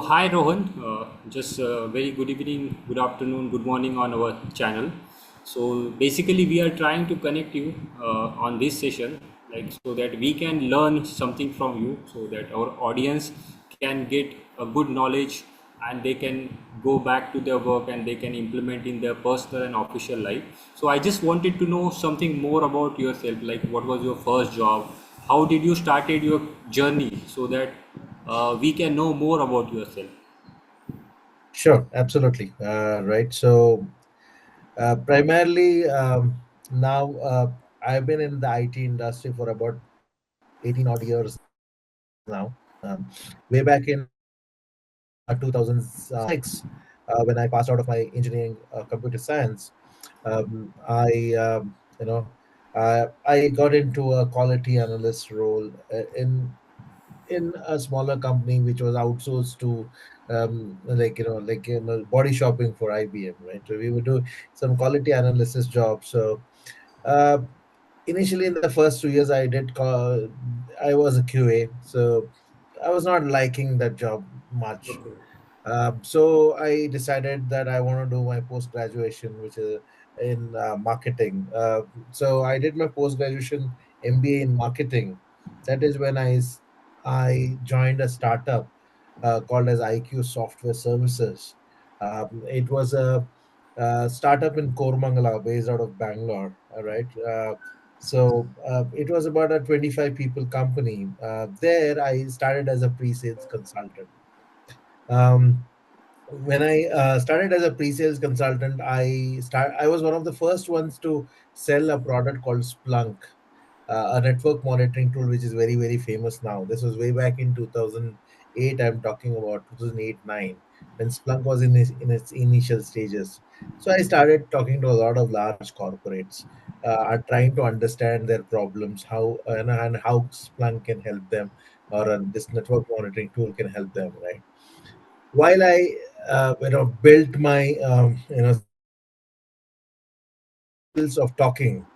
Hi Rohan, just very good evening, good afternoon, good morning on our channel. So basically, we are trying to connect you on this session, like so that we can learn something from you, so that our audience can get a good knowledge and they can go back to their work and they can implement in their personal and official life. So I just wanted to know something more about yourself, like what was your first job, how did you started your journey, so that we can know more about yourself. Sure, absolutely. Right. So, primarily, now I've been in the IT industry for about 18 odd years now. Way back in 2006, when I passed out of my engineering computer science, I, I got into a quality analyst role in a smaller company which was outsourced to body shopping for IBM, right? So we would do some quality analysis jobs. So uh, initially in the first 2 years I was a QA, so I was not liking that job much. Okay. So I decided that I want to do my post graduation, which is in marketing. So I did my post graduation MBA in marketing. That is when I joined a startup called as IQ Software Services. It was a startup in Kormangala, based out of Bangalore. All right. It was about a 25 people company. There, I started as a pre-sales consultant. Um, when I started as a pre-sales consultant, I was one of the first ones to sell a product called Splunk, a network monitoring tool which is very very famous now. This was way back in 2008. I'm talking about 2008 9, when Splunk was in its initial stages. So I started talking to a lot of large corporates, trying to understand their problems, and how Splunk can help them, or this network monitoring tool can help them, right? While I built my skills of talking,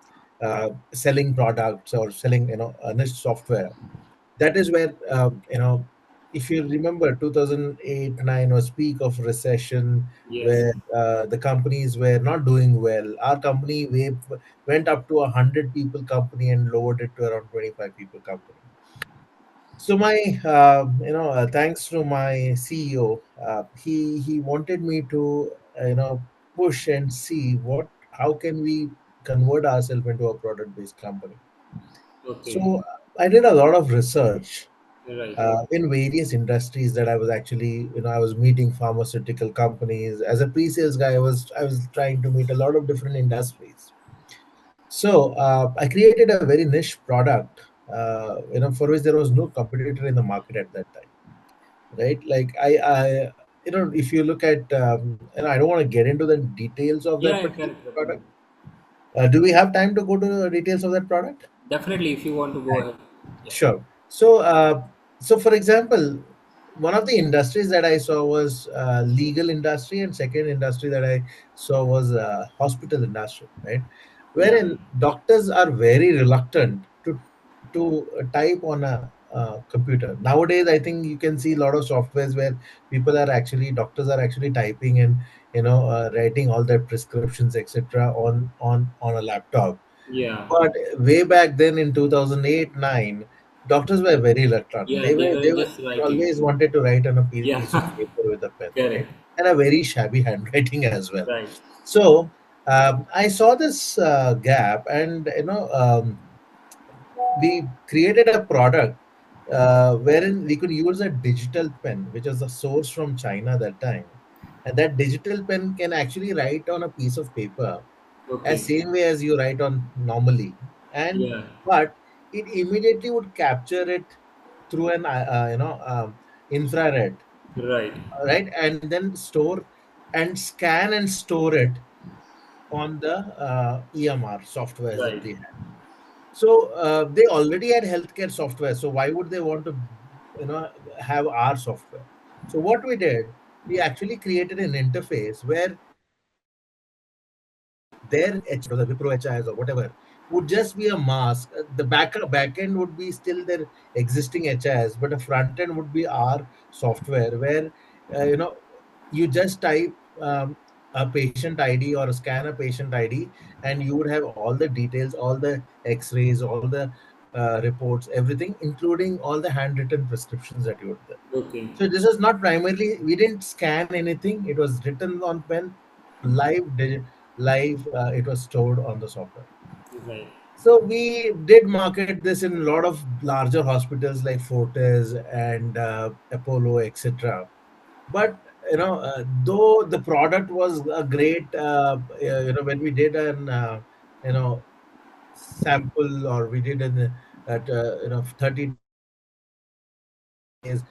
selling products or selling a niche software. That is where if you remember 2008 9 was peak of recession, Yes. where the companies were not doing well. Our company went up to 100 people company and lowered it to around 25 people company. So my, thanks to my CEO, he wanted me to, push and see how can we convert ourselves into a product based company. Okay. So I did a lot of research Right. in various industries that I was actually, I was meeting pharmaceutical companies as a pre-sales guy. I was trying to meet a lot of different industries. So I created a very niche product, for which there was no competitor in the market at that time, right? Like if you look at, and I don't want to get into the details of that Yeah, particular correct. product. Do we have time to go to the details of that product? Definitely, if you want to go Right. ahead. Yeah. Sure. So for example, one of the industries that I saw was legal industry, and second industry that I saw was hospital industry, right? Yeah. Wherein doctors are very reluctant to type on a computer. Nowadays, I think you can see a lot of softwares where doctors are actually typing and writing all their prescriptions, etc., on a laptop. Yeah. But way back then in 2008 9, doctors were very reluctant. Yeah. They They were were they were just writing. always wanted to write on a Yeah. piece of paper with a pen, Correct. right? And a very shabby handwriting as well. Right. So I saw this gap, and we created a product wherein we could use a digital pen, which was the source from China that time, and that digital pen can actually write on a piece of paper as Okay. same way as you write on normally, and Yeah. but it immediately would capture it through an infrared, Right. right, and then store and scan and store it on the EMR softwares that Right. they had. So they already had healthcare software, so why would they want to you know have our software? So what we did, we actually created an interface where their HR, the Wipro HIs or whatever, would just be a mask. The back end would be still their existing HIs, but the front end would be our software, where you know, you just type a patient ID or scan a patient ID, and you would have all the details, all the X-rays, all the reports, everything, including all the handwritten prescriptions that you would get. Okay. So this is not primarily, we didn't scan anything. It was written on pen, live. It was stored on the software. Right. So we did market this in a lot of larger hospitals like Fortis and Apollo, etc. But though the product was a great, when we did an you know sample, or we did an at 30 days,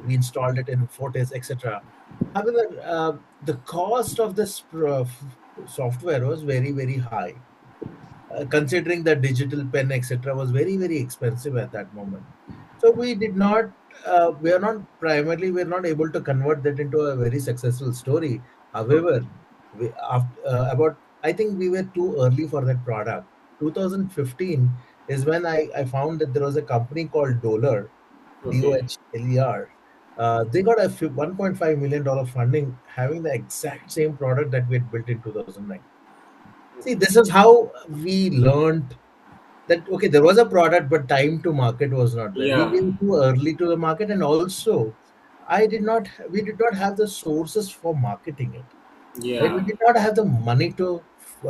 we installed it in Fortis, etc. However, the cost of this software was very, very high, considering the digital pen, etc., was very, very expensive at that moment. So we did not, we are not primarily, we are not able to convert that into a very successful story. However, Okay. we after about, I think we were too early for that product. 2015 is when I found that there was a company called Doller, Okay. DOHLER. They got a $1.5 million funding, having the exact same product that we had built in 2009. See, this is how we learned that, okay, there was a product, but time to market was not there. We Yeah. were too early to the market, and also we did not have the sources for marketing it. Right? We Yeah. did not have the money to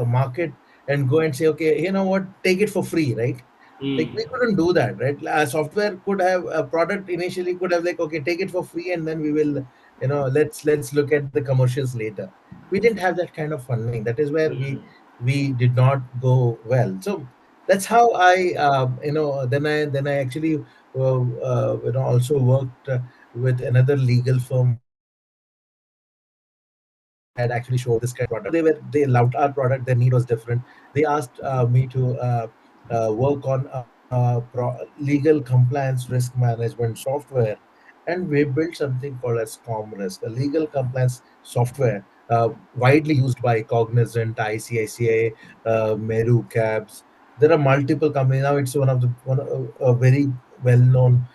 market and go and say, okay, you know what, take it for free, right? Like, Mm. we couldn't do that, right? Software could have, a product initially could have, like, okay, take it for free, and then we will, let's look at the commercials later. We didn't have that kind of funding. That is where Right. we did not go well. So that's how I, then I actually, also worked with another legal firm who had actually showed this kind of product. They loved our product. Their need was different. They asked me to work on legal compliance risk management software, and we built something called as ComRisk, a legal compliance software widely used by Cognizant, ICICI, Meru Cabs. There are multiple companies now. It's one of the one a very well-known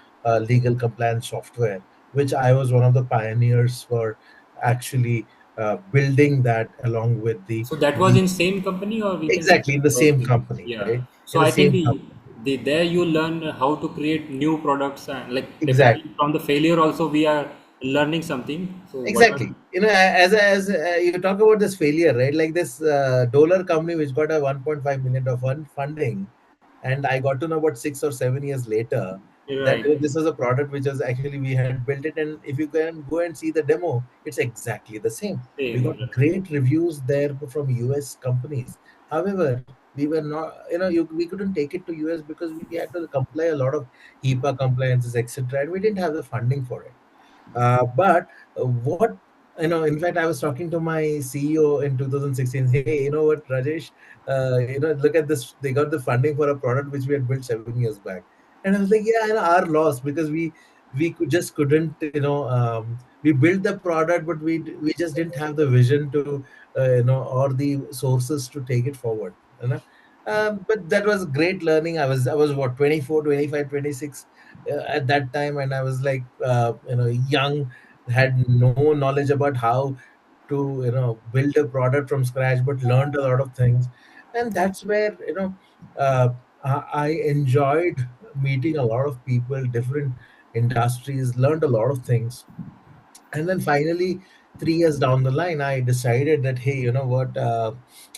legal compliance software, which I was one of the pioneers for, actually building that along with the So that was legal. in same company, or we can say. Exactly, in the same Okay. company, Yeah. right? So In the I think same company. there you learn how to create new products, and like definitely Exactly. from the failure also we are learning something. So what are. Exactly. As you talk about this failure, right? Like this Dollar company, which got a 1.5 million of funding, and I got to know about 6 or 7 years later that Right. this was a product which was actually, we had built it, and if you can go and see the demo, it's exactly the same. We Same. got great reviews there from US companies. However, we were not, we couldn't take it to US because we had to comply a lot of HIPAA compliances, etc., and we didn't have the funding for it. But what in fact, I was talking to my CEO in 2016. Hey, you know what, Rajesh? Look at this. They got the funding for a product which we had built 7 years back, and I was like, yeah, our loss, because just couldn't. We built the product, but we just didn't have the vision to, or the sources to take it forward. But that was great learning. I was what, 24, 25, 26 at that time, and I was like, young, had no knowledge about how to build a product from scratch, but learned a lot of things. And that's where I enjoyed meeting a lot of people, different industries, learned a lot of things. And then finally, 3 years down the line, I decided that, hey, you know what,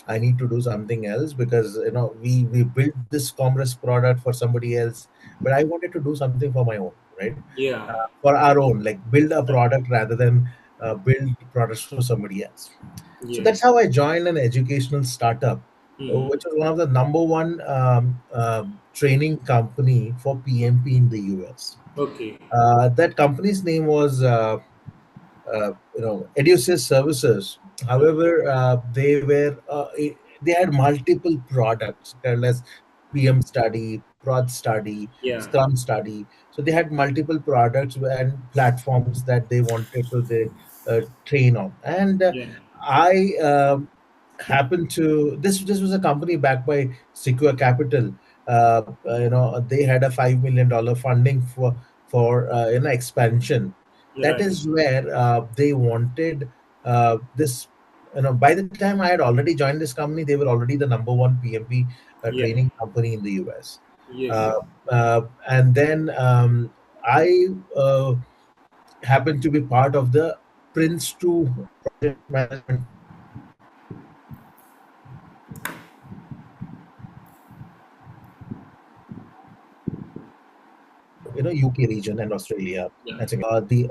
I need to do something else, because we built this commerce product for somebody else, but I wanted to do something for my own, right? Yeah. For our own, like build a product rather than build products for somebody else. So Yes. that's how I joined an educational startup, Hmm. which was one of the number one training company for PMP in the US. Okay. That company's name was Edusis Services. However, they had multiple products, kind of as PM Study, Prod Study, Yeah. Scrum Study. So they had multiple products and platforms that they wanted to train on. And Yeah. I happened to, this was a company backed by Secure Capital. They had a $5 million funding for expansion, That Right. is where they wanted this. By the time I had already joined this company, they were already the number one PMP Yeah. training company in the US. Yes. Uh, and then I happened to be part of the Prince2 project management, UK region and Australia Yeah. and Singapore. The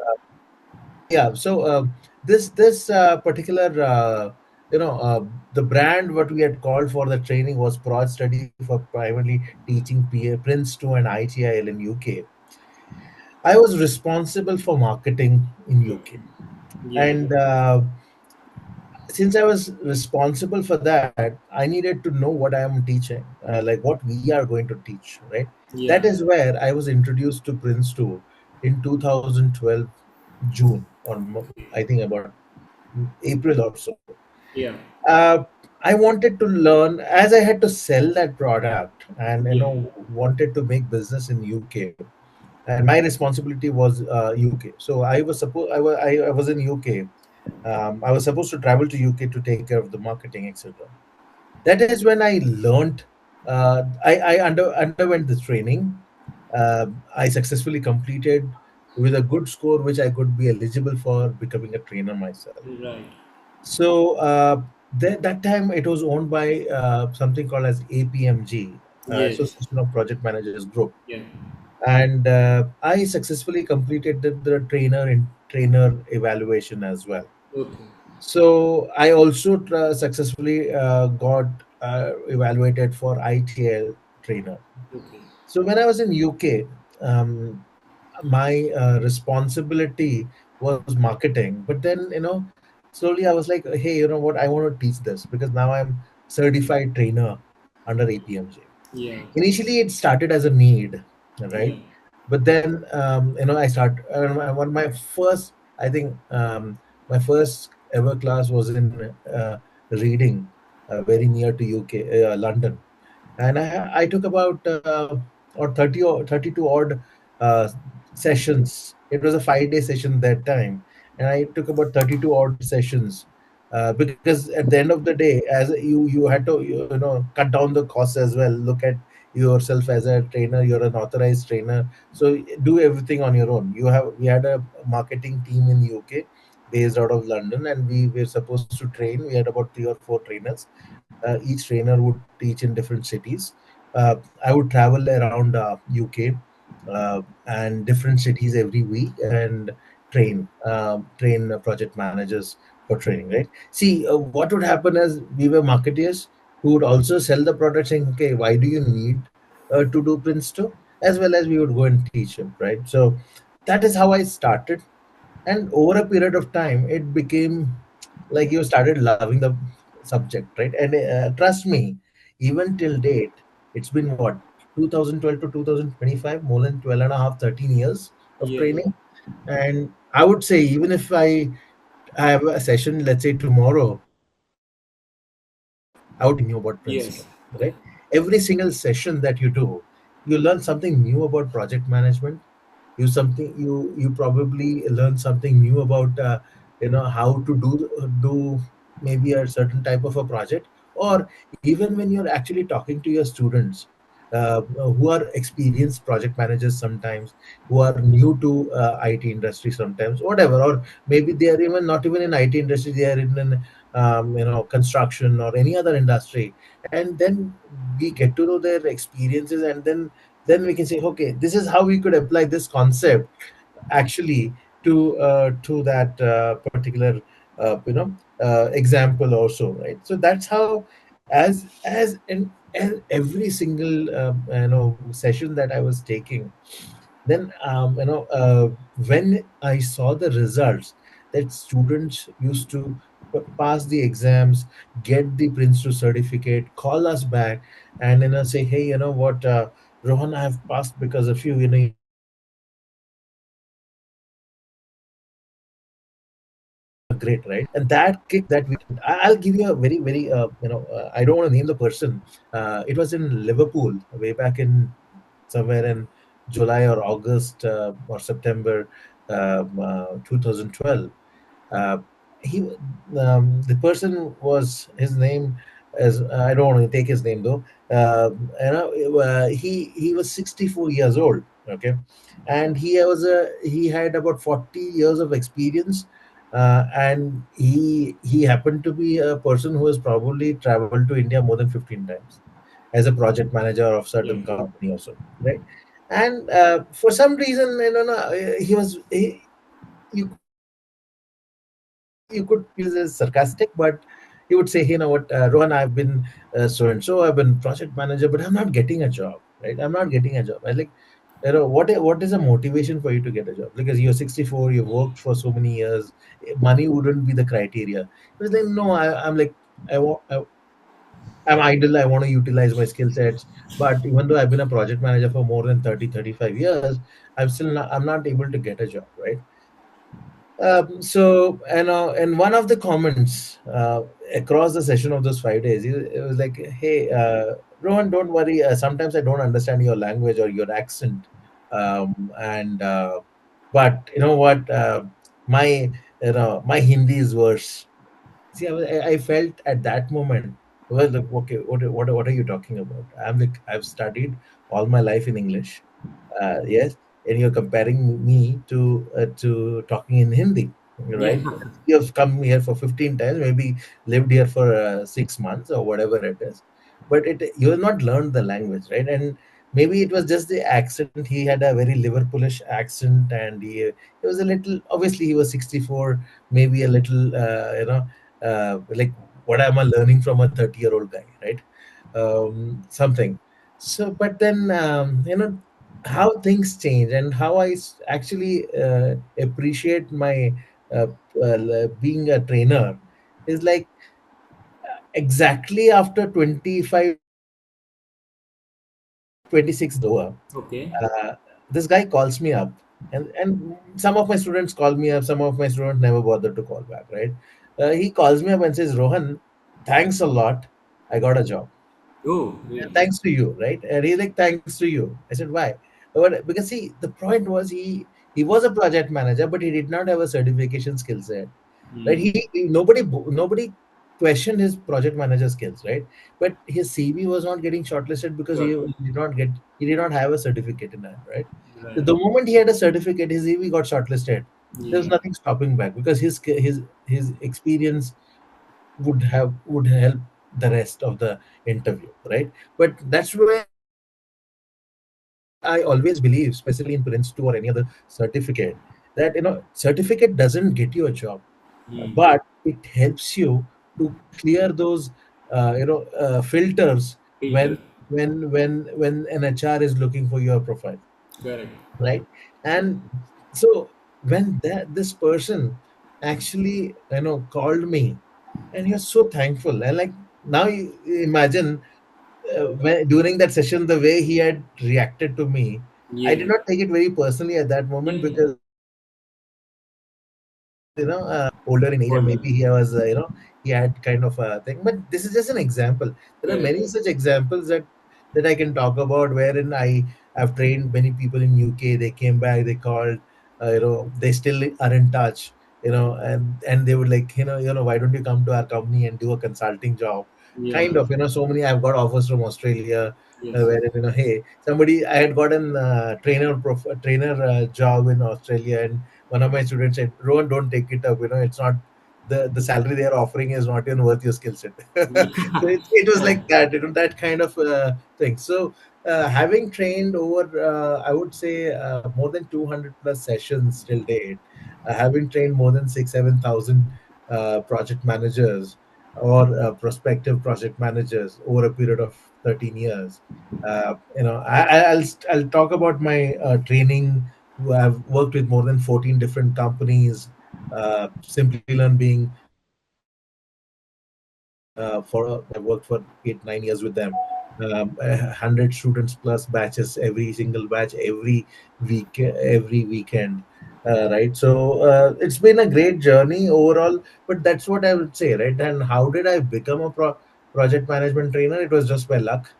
Yeah, so this particular the brand what we had called for the training was Proj Study for primarily teaching Prince2 and ITIL in UK. I was responsible for marketing in UK, Okay. Yeah. and since I was responsible for that, I needed to know what I am teaching, like what we are going to teach, right? That Yeah. is where I was introduced to Prince2 in 2012 June, or I think about April or so. Yeah. Uh, I wanted to learn as I had to sell that product, and Yeah. wanted to make business in UK. And my responsibility was UK. So I was supposed I was in UK. I was supposed to travel to UK to take care of the marketing, etc. That is when I learned. I underwent this training. I successfully completed with a good score, which I could be eligible for becoming a trainer myself. Right. So that time it was owned by something called as APMG, Yes. Association of Project Managers Group, Yeah. and I successfully completed the trainer evaluation as well. Okay. So I also successfully got evaluated for ITL trainer. Okay. So when I was in UK, um, my responsibility was marketing. But then, slowly I was like, hey, you know what? I want to teach this because now I'm certified trainer under APMJ. Yeah. Initially, it started as a need, Yeah. right? But then, I start one my first. I think my first ever class was in reading, very near to UK, London, and I took about or 30 or 32 odd uh, sessions. It was a 5 day session that time, and I took about 32 odd sessions because at the end of the day, as you had to cut down the costs as well. Look at yourself as a trainer. You're an authorized trainer, so do everything on your own. We had a marketing team in UK based out of London, and we were supposed to train. We had about 3 or 4 trainers. Each trainer would teach in different cities. I would travel around UK and different cities every week and train project managers for training. Right. See, what would happen is we were marketeers who would also sell the product, saying, "Okay, why do you need to do Prince2?" As well as we would go and teach it. Right. So that is how I started, and over a period of time it became like you started loving the subject, right? And trust me, even till date, it's been what, 2012 to 2025, more than 12 and a half, 13 years of Yeah. training. And I would say, even if I have a session, let's say tomorrow, I would learn something new about Yes. Prince2, right? Every single session that you do, you learn something new about project management. You probably learn something new about how to do maybe a certain type of a project, or even when you're actually talking to your students who are experienced project managers sometimes, who are new to IT industry sometimes, whatever, or maybe they are even not even in IT industry, they are in an construction or any other industry, and then we get to know their experiences, and then we can say, okay, this is how we could apply this concept actually to that particular example also, right? So that's how, as every single session that I was taking, then when I saw the results that students used to pass the exams, get the Prince2 certificate, call us back, and say, hey, you know what, Rohan, I have passed because of you. You're great, right? And that kick that we got, and that I'll give you a very, very I don't want to name the person. It was in Liverpool way back in somewhere in July or August or September. 2012. uh, he The person was, his name is, I don't want to take his name though. He was 64 years old. Okay, and he had about 40 years of experience. And he happened to be a person who has probably traveled to India more than 15 times as a project manager of certain Yeah. company also, right? And for some reason, no, he was you could you could use as sarcastic, but he would say, you know what, Rohan, I've been so and so, I've been project manager, but I'm not getting a job, right? I'm not getting a job. I like, what is a motivation for you to get a job? Because you're 64, you've worked for so many years, money wouldn't be the criteria. He was like, no, I'm like, I want, I'm idle. I want to utilize my skill sets. But even though I've been a project manager for more than 30, 35 years, I'm not able to get a job, right? So, and one of the comments across the session of those 5 days, it was like, "Hey, Rohan, don't worry. Sometimes I don't understand your language or your accent, and but you know what? My Hindi is worse." See, I felt at that moment, well, look, okay, what are you talking about? I'm like, I've studied all my life in English, yes, and you're comparing me to talking in Hindi, Yeah. right? You've come here for 15 times, maybe lived here for 6 months or whatever it is, but you have not learned the language, right? And maybe it was just the accent. He had a very Liverpoolish accent, and he was a little. Obviously, he was 64, maybe a little, like, what am I learning from a 30-year-old guy, right? Something. So, but then, how things change and how actually appreciate my uh, being a trainer is like, exactly after 25, 26 over, Okay. this guy calls me up, and some of my students call me up, some of my students never bother to call back, right? He calls me up and says, Rohan, thanks a lot, I got a job. Oh, And really? thanks to you, right? And he's like, thanks to you. I said, why? Because see, the point was, he was a project manager, but he did not have a certification skill set, right? Hmm. Nobody questioned his project manager skills, right? But his CV was not getting shortlisted because Sure. he did not have a certificate in hand, right? Right. The moment he had a certificate, his CV got shortlisted. There was Yeah. nothing stopping back because his experience would help the rest of the interview, right? But that's where I always believe, especially in PRINCE2 or any other certificate, that certificate doesn't get you a job, but Hmm. it helps you to clear those filters when Filter. when an HR is looking for your profile, Correct. right? And so when this person actually called me, and you're so thankful, and like, now you imagine, during that session, the way he had reacted to me, I Yeah. did not take it very personally at that moment, Yeah. because older in age, and Older. maybe he had kind of a thing. But this is just an example. There are Correct. many such examples that I can talk about, wherein I've trained many people in UK. They came back, they called, they still are in touch, and they would like, why don't you come to our company and do a consulting job, Yeah. kind of, so many. I've got offers from Australia, Yes. wherein, hey, somebody, I had gotten trainer job in Australia, and one of my students said, Rohan, don't take it up. It's not, the salary they are offering is not even worth your skill set. So Yeah. it was like that, that kind of thing. So having trained over, I would say, more than 200 plus sessions till date, having trained more than 7,000 project managers, or prospective project managers over a period of 13 years. I'll talk about my training, who have worked with more than 14 different companies. Simply Learn being I've worked for 8, 9 years with them. 100 students plus batches, every single batch, every weekend. Right. So it's been a great journey overall, but that's what I would say, right? And how did I become a project management trainer? It was just by luck.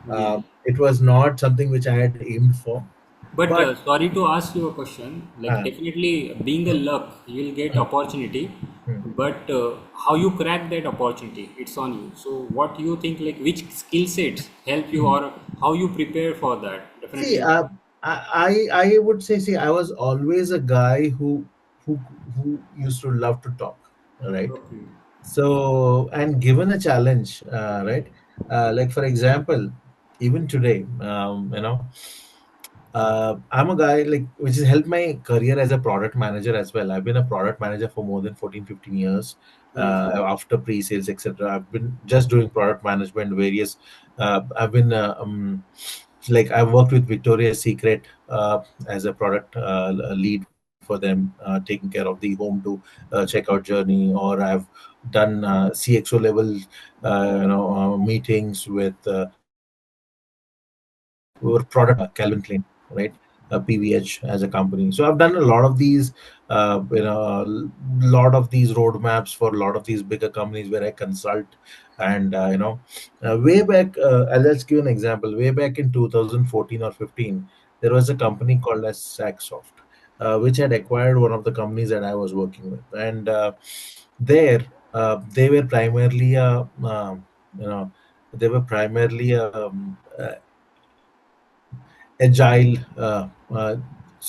Yeah. It was not something which I had aimed for. But But sorry to ask you a question. Like uh, definitely being a luck, you'll get mm, opportunity. mm, But how you crack that opportunity, it's on you. So what you think, like which skill sets help you, mm. or how you prepare for that? See, Definitely. I would say, see, I was always a guy who who used to love to talk, right? Okay. So, and given a challenge, right? Like for example, even today, I'm a guy like which has helped my career as a product manager as well. I've been a product manager for more than 14, 15 years. Yes. After pre-sales, etc., I've been just doing product management. Various, I've been like I've worked with Victoria's Secret as a product lead for them, taking care of the home to checkout journey, or I've done CXO level, meetings with product Calvin Klein, right? PVH as a company. So I've done a lot of these, lot of these roadmaps for a lot of these bigger companies where I consult. And way back, let's give an example. Way back in 2014 or 15, there was a company called as Sacksoft, which had acquired one of the companies that I was working with, and there they were primarily you know they were primarily agile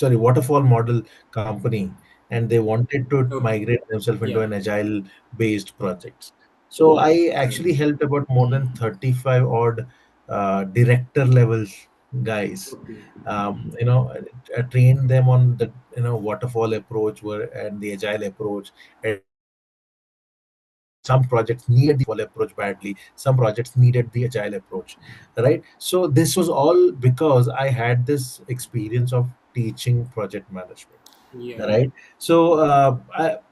waterfall model company, and they wanted to Okay. migrate themselves into Yeah. an agile based projects. So I Right. actually helped about more than 35 odd director level guys, Okay. train them on the waterfall approach and the agile approach. And some projects needed the waterfall approach badly, some projects needed the agile approach, right? So this was all because I had this experience of teaching project management, Yeah. right? So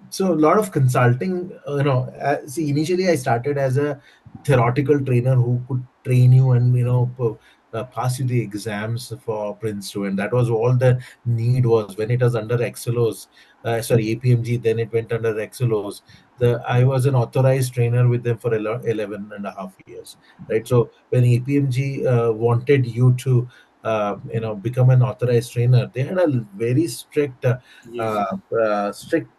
so a lot of consulting, see, initially I started as a theoretical trainer who could train you and pass you the exams for Prince 2, and that was all the need was when it was under Excelos, sorry, APMG, then it went under Excelos. I was an authorized trainer with them for 11 and a half years, right? So when APMG wanted you to become an authorized trainer, they had a very Yes. strict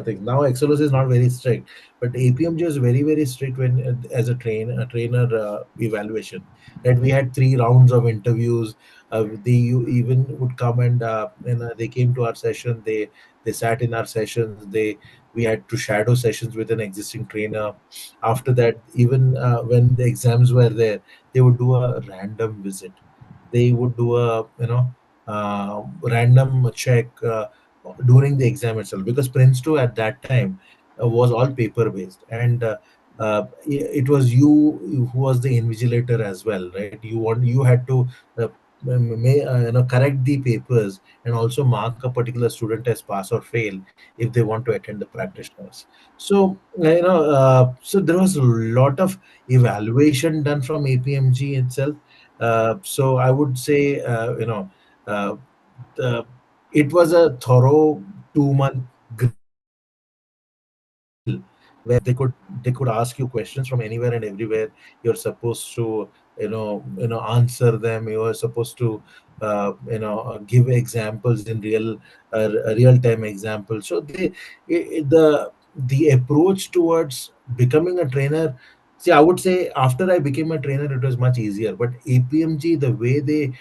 thing. Now Excelos is not very strict, but APMG was very very strict when as a trainer evaluation. Right, we had 3 rounds of interviews. You even would come and they came to our session. They sat in our sessions. We had to shadow sessions with an existing trainer. After that, even when the exams were there, they would do a random visit. They would do a random check during the exam itself, because Prince 2 at that time was all paper based, and it was you who was the invigilator as well, right? You had to correct the papers and also mark a particular student as pass or fail if they want to attend the practitioners. So so there was a lot of evaluation done from APMG itself. So I would say, uh, the, it was a thorough 2 month grill where they could ask you questions from anywhere and everywhere. You're supposed to answer them. You are supposed to give examples in real time examples. So the approach towards becoming a trainer. See, I would say after I became a trainer, it was much easier. But APMG, the way they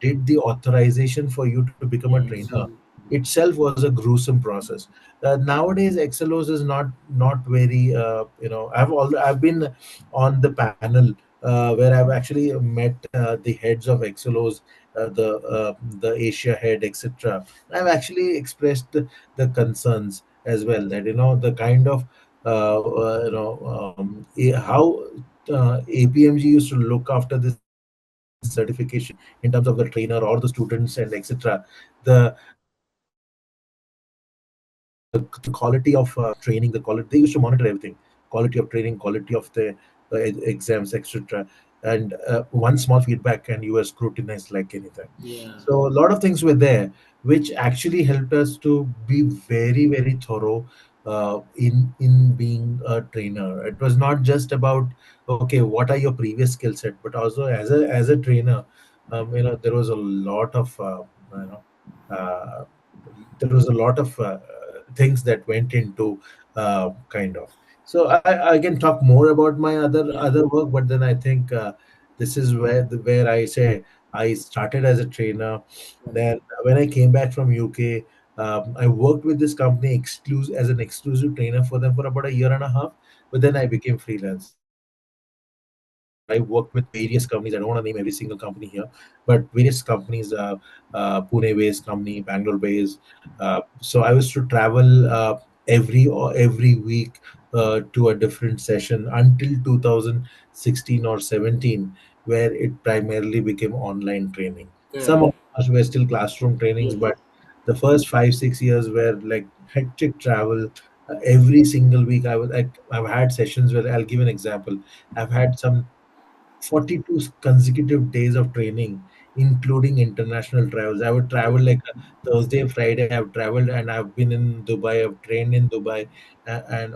did the authorization for you to become a Yes. trainer itself was a gruesome process. Nowadays, Excelos is not very. I've been on the panel where I've actually met the heads of Excelos, the Asia head, etc. I've actually expressed the concerns as well, that the kind of how APMG used to look after this certification in terms of the trainer or the students and etc. The the quality of training, the quality they used to monitor everything, quality of training, quality of the exams, etc. And one small feedback and you were scrutinized like anything. Yeah. So a lot of things were there which actually helped us to be very very thorough in being a trainer. It was not just about, okay, what are your previous skill set, but also as a trainer, there was a lot of you know, uh, there was a lot of things that went into kind of. So I can talk more about my Yeah. other work, but then I think this is where I say I started as a trainer. Then when I came back from UK, I worked with this company exclusive as an exclusive trainer for them for about a year and a half. But then I became freelancer. I worked with various companies. I don't want to name every single company here, but various companies, Pune-based company, Bangalore-based. So I was to travel every week to a different session until 2016 or 17, where it primarily became online training. Some Okay. of us were still classroom trainings, Yes. but the first 5 6 years were like hectic travel. Every single week, I've had sessions where I'll give an example. I've had some 42 consecutive days of training, including international travels. I would travel like a Thursday, Friday. I've traveled and I've been in Dubai. I've trained in Dubai, and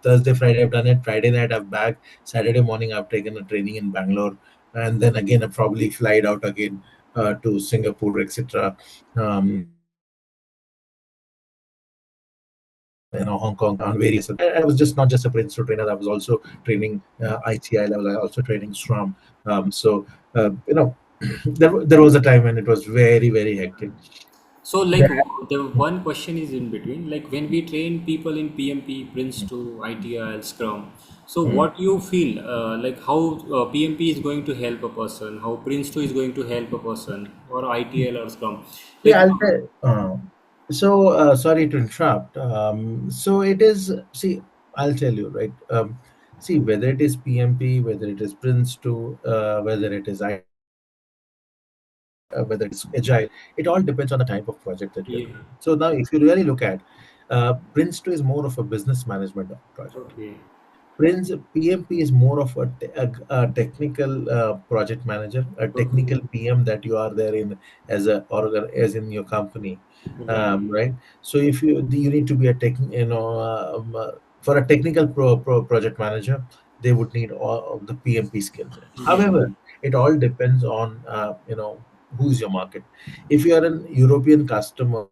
Thursday, Friday I've done it. Friday night I've back. Saturday morning I've taken a training in Bangalore, and then again I probably flight out again to Singapore, etc. Hong Kong on various. I was just not just a Prince 2 trainer. I was also training ICI level. I also training SRAM. So there was a time when it was very very hectic. So, like, That, the one question is in between. Like, when we train people in PMP, Prince2, ITIL, Scrum, so mm. what you feel, like, how PMP is going to help a person, how Prince2 is going to help a person, or ITL or Scrum? See, Like, I'll tell. Sorry to interrupt. So it is. See, I'll tell you, right. See, whether it is PMP, whether it is Prince 2, whether it is whether it's agile, it all depends on the type of project that you're yeah, doing. So now if you really look at Prince 2 is more of a business management project. okay, Prince PMP is more of a technical project manager, a okay, technical PM that you are there in as in your company, right, right? So if you need to be a for a technical project manager, they would need all of the PMP skills. yeah, However, it all depends on who's your market. If you are an European customer,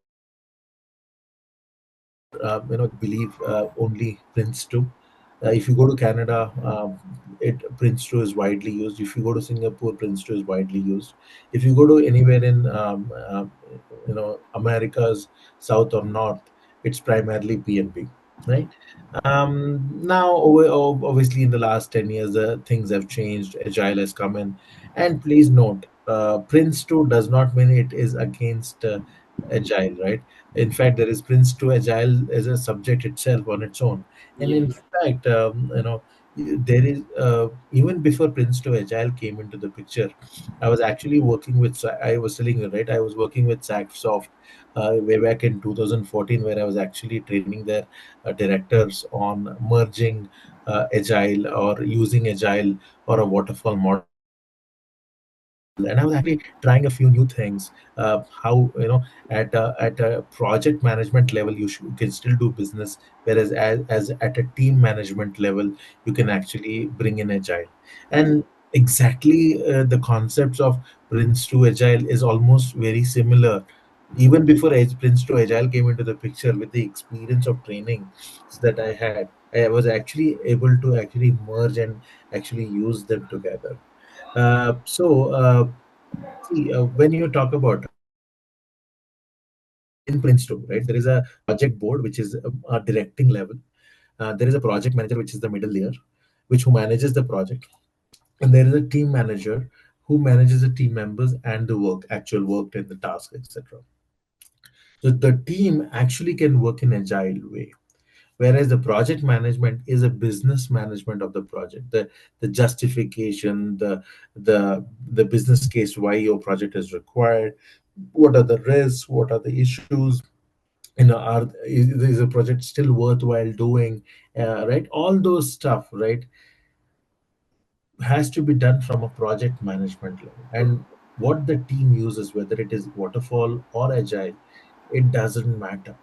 believe only Prince 2. If you go to Canada, Prince 2 is widely used. If you go to Singapore, Prince 2 is widely used. If you go to anywhere in Americas, South or North, it's primarily PNP, right? Now, obviously, in the last 10 years, things have changed. Agile has come in. And please note, Prince 2 does not mean it is against Agile, right? In fact, there is Prince2 Agile as a subject itself on its own. And yeah, in fact, there is even before Prince2 Agile came into the picture, I was actually working with. I was telling you, right? I was working with Sacksoft way back in 2014, where I was actually training their directors on merging Agile or using Agile or a waterfall model. And I was actually trying a few new things. How at a project management level, you can still do business, whereas as at a team management level, you can actually bring in agile. And exactly the concepts of Prince to Agile is almost very similar. Even before Prince to Agile came into the picture, with the experience of training that I had, I was actually able to actually merge and actually use them together. See, when you talk about in Prince2, right, there is a project board, which is a directing level. There is a project manager, which is the middle layer, which who manages the project. And there is a team manager who manages the team members and the actual work and the task, etc. So the team actually can work in agile way, whereas the project management is a business management of the project, the justification, the business case why your project is required, what are the risks, what are the issues, is a project still worthwhile doing, right? All those stuff, right, has to be done from a project management level. And what the team uses, whether it is waterfall or agile, it doesn't matter.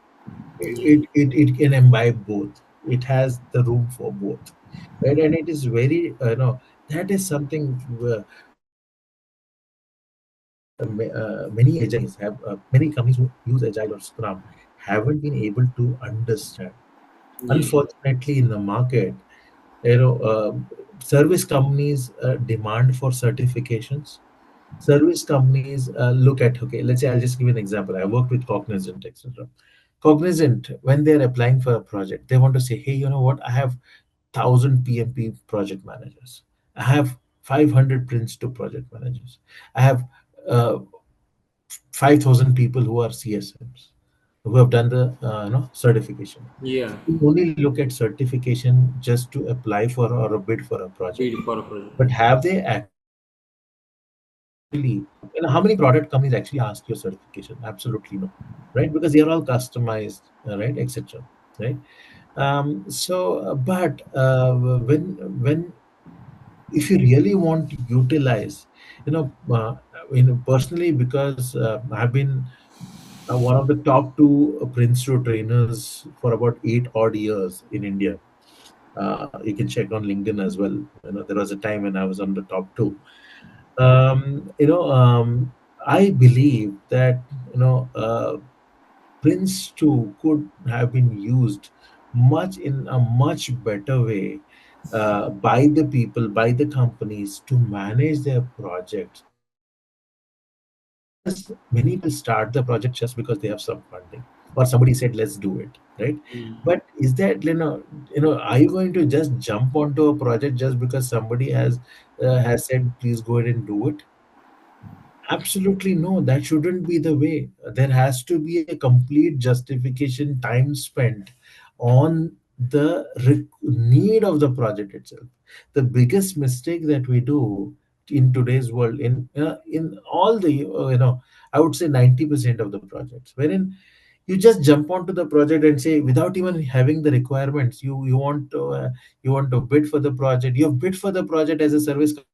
yeah. It can imbibe both. It has the room for both, right? And it is very that is something many companies who use Agile or Scrum haven't been able to understand. Yeah. Unfortunately, in the market, service companies demand for certifications. Service companies look at, okay, let's say I'll just give you an example. I worked with Cognizant, etc. Cognizant, when they're applying for a project, they want to say, hey, you know what? I have 1,000 PMP project managers. I have 500 Prince2 project managers. I have uh, 5,000 people who are CSMs who have done the certification. Yeah. We only look at certification just to apply for or a bid for a project. Bid for a project. But have they actually, how many product companies actually ask your certification? Absolutely no, right? Because they are all customized, right, etc. Right. But if you really want to utilize, you know, uh, personally, because I've been one of the top two Prince2 trainers for about 8 odd years in India. You can check on LinkedIn as well. There was a time when I was on the top two. I believe that Prince2 could have been used much in a much better way by the people, by the companies to manage their projects. Because many people start the project just because they have some funding or somebody said let's do it, right? Mm. But is that, are you going to just jump onto a project just because somebody has said please go ahead and do it? Absolutely no, that shouldn't be the way. There has to be a complete justification, time spent on the need of the project itself. The biggest mistake that we do in today's world, in all the, I would say 90% of the projects, wherein you just jump onto the project and say without even having the requirements, you want to bid for the project. You've bid for the project as a service company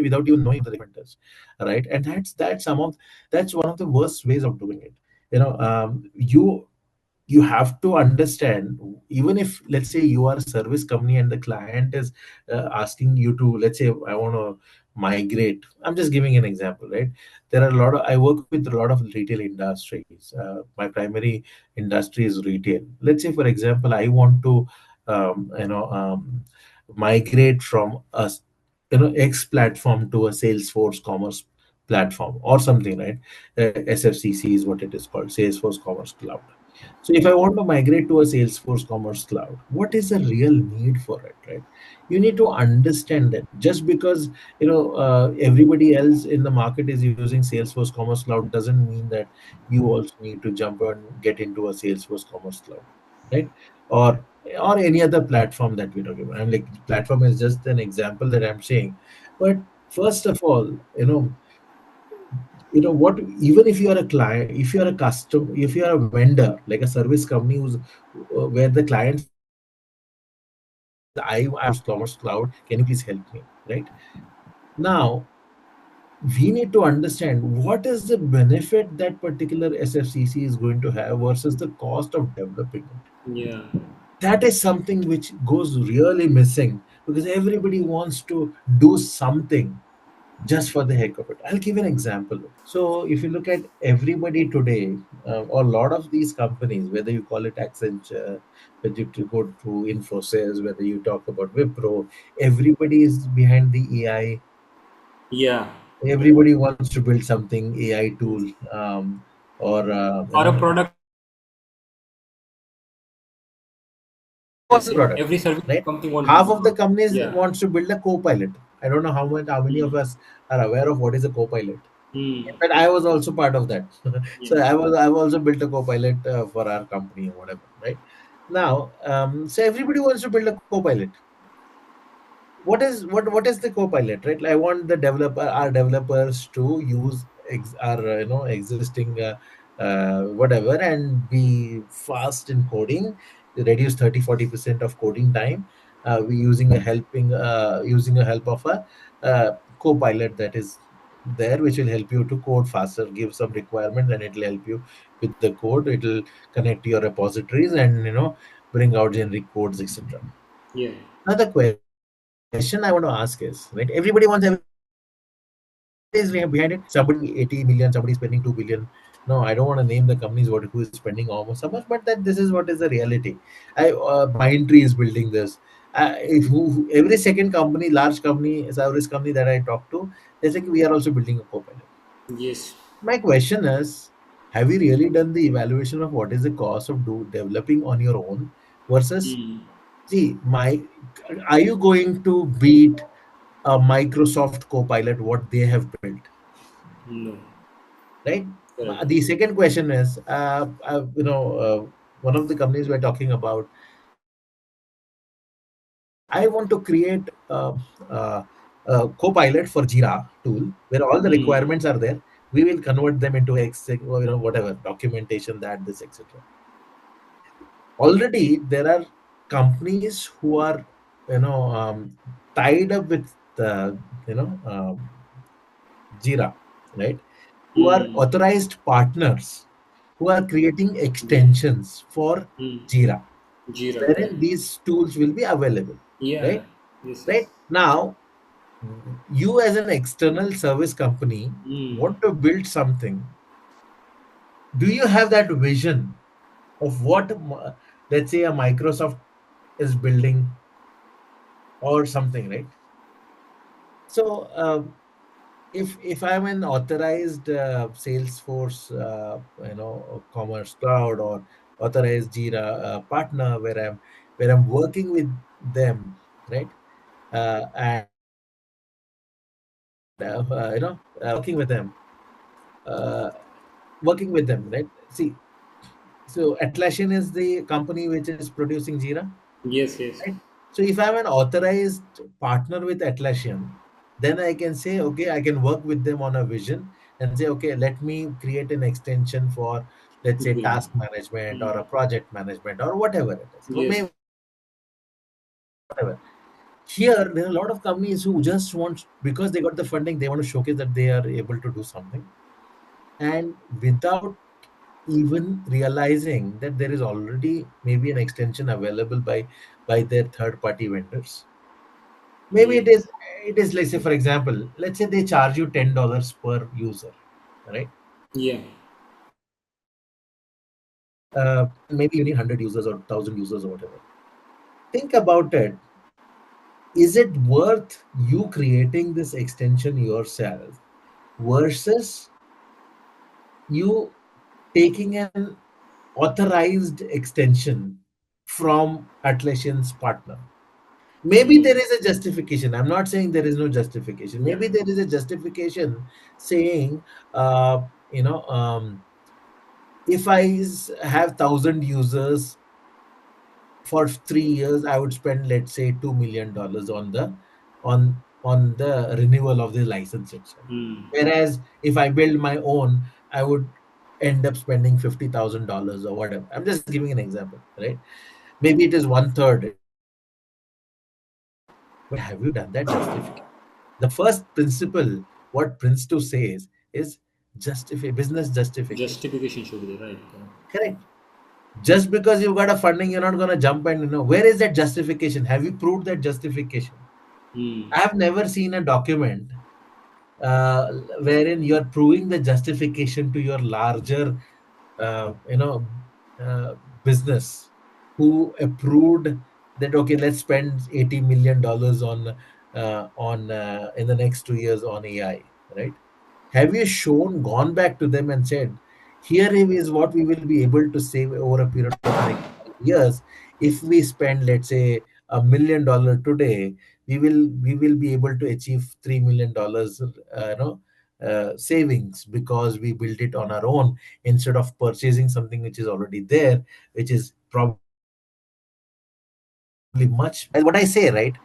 without even knowing what the requirement is, right? And that's one of the worst ways of doing it. You have to understand, even if, let's say, you are a service company and the client is asking you to, let's say, I want to migrate. I'm just giving an example, right? There are a lot of I work with a lot of retail industries. My primary industry is retail. Let's say, for example, I want to migrate from a X platform to a Salesforce commerce platform or something, right? SFCC is what it is called, Salesforce Commerce Cloud. So if I want to migrate to a Salesforce Commerce Cloud, what is the real need for it, right? You need to understand that just because everybody else in the market is using Salesforce Commerce Cloud doesn't mean that you also need to jump and get into a Salesforce Commerce Cloud, right? Or any other platform that we're talking about. I'm like, platform is just an example that I'm saying. But first of all, what, even if you are a client, if you are a customer, if you are a vendor like a service company who's where the client says I want to use Commerce Cloud, can you please help me, right? Now we need to understand what is the benefit that particular SFCC is going to have versus the cost of developing it. Yeah. That is something which goes really missing because everybody wants to do something just for the heck of it. I'll give an example. So, if you look at everybody today, or a lot of these companies, whether you call it Accenture, whether you go to Infosys, whether you talk about Wipro, everybody is behind the AI. Yeah. Everybody wants to build something AI tool, or Or a product or let's the say product, every service right? company want to Half do. of the companies Yeah. wants to build a co-pilot. I don't know how many Mm. of us are aware of what is a co-pilot. Mm. But I was also part of that. Yeah. So I've also built a co-pilot for our company or whatever, right? Now, so everybody wants to build a co-pilot. What is the co-pilot, right? Like, I want our developers to use our existing whatever and be fast in coding, reduce 30-40% of coding time. We using a help of a co-pilot that is there, which will help you to code faster, give some requirements, and it'll help you with the code. It'll connect to your repositories and bring out generic codes, etc. Yeah. Now the question I want to ask is, right? Everybody wants everything to be automated. Somebody 80 million, somebody spending 2 billion. No, I don't want to name the companies who is spending almost so much, but that this is what is the reality. Mindtree is building this. Every second company, large company, service company that I talk to, they say we are also building a Copilot. Yes. My question is, have you really done the evaluation of what is the cost of developing on your own versus, Mm. see, are you going to beat a Microsoft Copilot what they have built, No. right? Correct. The second question is, one of the companies we're talking about, I want to create uh, a Copilot for Jira tool where all the Mm. requirements are there. We will convert them into whatever documentation, that this, etc. Already there are companies who are, tied up with Jira, right? Who are Mm. authorized partners who are creating Yeah. extensions for Mm. Jira, Jira. Correct. wherein these tools will be available, Yeah. right? Yes. Yes. Right now, you as an external service company Mm. want to build something. Do you have that vision of what, let's say, a Microsoft is building or something, right? So, if I'm an authorized Salesforce, Commerce Cloud, or authorized Jira partner, where I'm working with them, right? And working with them, uh, right? See, so Atlassian is the company which is producing Jira, Yes. Yes. right? So if I'm an authorized partner with Atlassian, then I can say, okay, I can work with them on a vision and say, okay, let me create an extension for, let's say, Build. task management or Mm. a project management or whatever it is. Yes. Whatever. Here, there are a lot of companies who just want, because they got the funding, they want to showcase that they are able to do something. And without even realizing that there is already maybe an extension available by their third party vendors. Maybe Yes. it is, let's say, for example, let's say they charge you $10 per user, right? Yeah. Maybe you need 100 users or 1,000 users or whatever. Think about it. Is it worth you creating this extension yourself versus you taking an authorized extension from Atlassian's partner? Maybe Mm. there is a justification. I'm not saying there is no justification. Yeah. Maybe there is a justification saying, uh, you know, if have 1,000 users for 3 years, I would spend, let's say, $2 million on the renewal of the license itself. Mm. Whereas if I build my own, I would end up spending $50,000 or whatever. I'm just giving an example, right? Maybe it is one third, it is one fifth. But have you done that justification? The first principle, what Prince2 says, is business justification. Justification should be there, right? Correct. Just because you've got a funding, you're not going to jump and, where is that justification? Have you proved that justification? Mm. I have never seen a document uh, wherein you're proving the justification to your larger, uh, you know, uh, business who approved that, okay, let's spend $80 million on in the next 2 years on AI, right? Have you gone back to them and said, here is what we will be able to save over a period of next 5 years if we spend, let's say, $1 million today, we will be able to achieve $3 million, savings, because we build it on our own instead of purchasing something which is already there, which is probably much better. As what I say, right?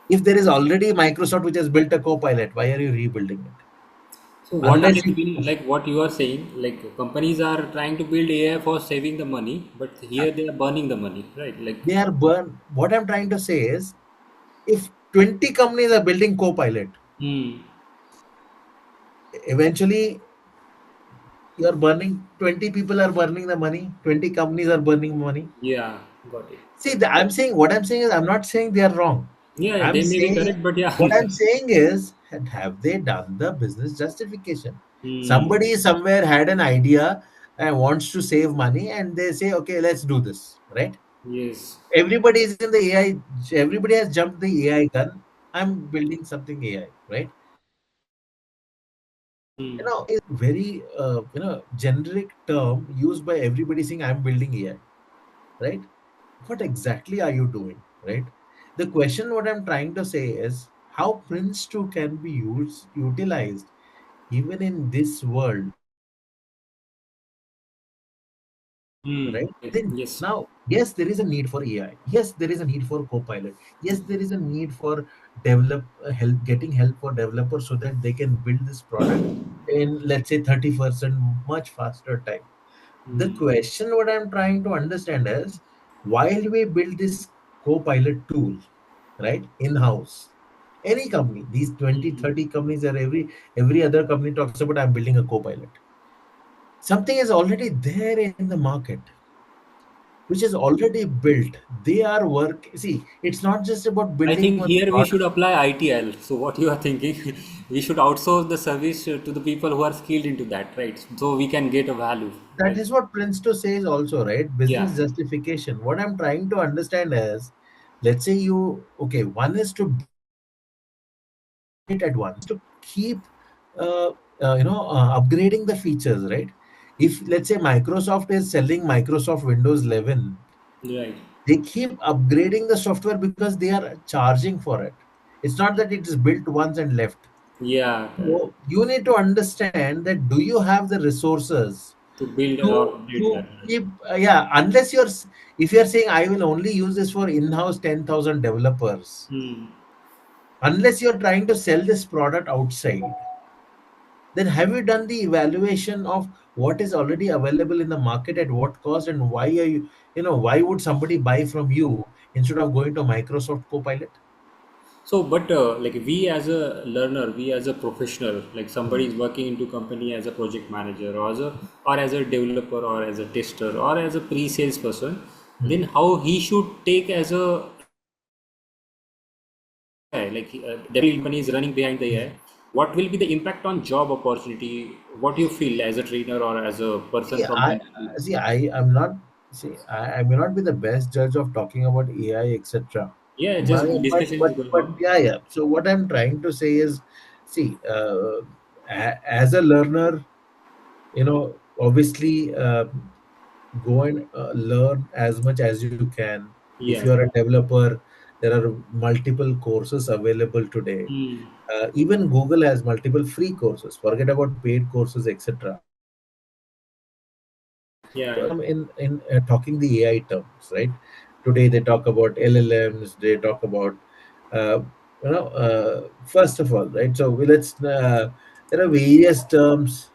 If there is already Microsoft which has built a Copilot, why are you rebuilding it? So what Unless does you it mean? Like what you are saying, like companies are trying to build AI for saving the money, but here they are burning the money, right? Like, they are burn. What I'm trying to say is, if 20 companies are building Copilot, hmm, eventually you're burning, 20 people are burning the money, 20 companies are burning money. yeah, got it. See, what I'm saying is, I'm not saying they are wrong. Yeah, I'm they may be saying, correct, but yeah, what I'm saying is, have they done the business justification? Hmm. Somebody somewhere had an idea and wants to save money, and they say, okay, let's do this, right? Yes. Everybody is in the AI, everybody has jumped the AI gun. I'm building something AI, right? Hmm. Is very generic term used by everybody saying I'm building AI, right? What exactly are you doing, right? The question what I'm trying to say is how Prince2 can be utilized even in this world, Hmm. right? Then Yes. now, yes, there is a need for AI. Yes, there is a need for Copilot. Yes, there is a need for develop help, getting help for developers so that they can build this product in, let's say, 30% much faster time. The Hmm. question what I'm trying to understand is, while we build this Copilot tool, right, in house, any company, these 20, Hmm. 30 companies, or every other company talks about I'm building a Copilot. Something is already there in the market which is already built. They are work. See, it's not just about I building think one here we product. should apply ITL. So what you are thinking, we should outsource the service to the people who are skilled into that, right? So we can get a value, That right? is what Prince2 says also, right? Yeah. Business justification. What I'm trying to understand is, let's say you, okay, one is to it at once to keep uh, upgrading the features, right? If let's say Microsoft is selling Microsoft Windows 11, Right. they keep upgrading the software because they are charging for it. It's not that it is built once and left. Yeah. Correct. So you need to understand that do you have the resources To build or update to that. keep yeah, unless if you're saying I will only use this for in-house 10,000 developers, Hmm. unless you're trying to sell this product outside, then have you done the evaluation of what is already available in the market at what cost, and why are why would somebody buy from you instead of going to Microsoft Copilot? So, but like we as a learner, we as a professional, like somebody Hmm. is working into company as a project manager or as a developer or as a tester or as a pre-sales person, Hmm. then how he should take as a AI, like definitely company is running behind the AI. What will be the impact on job opportunity? What you feel as a trainer or as a person See, from the industry? I'm not. See, I may not be the best judge of talking about AI, etc. Yeah, My, just discussion is going but on. yeah, yeah. So what I'm trying to say is, see, as a learner, obviously, go and learn as much as you can. If Yeah. you're a developer, there are multiple courses available today. Hmm. Even Google has multiple free courses. Forget about paid courses, etc. Yeah. So in talking the AI terms, right? Today they talk about LLMs. They talk about uh, first of all, right? So let's there are various terms.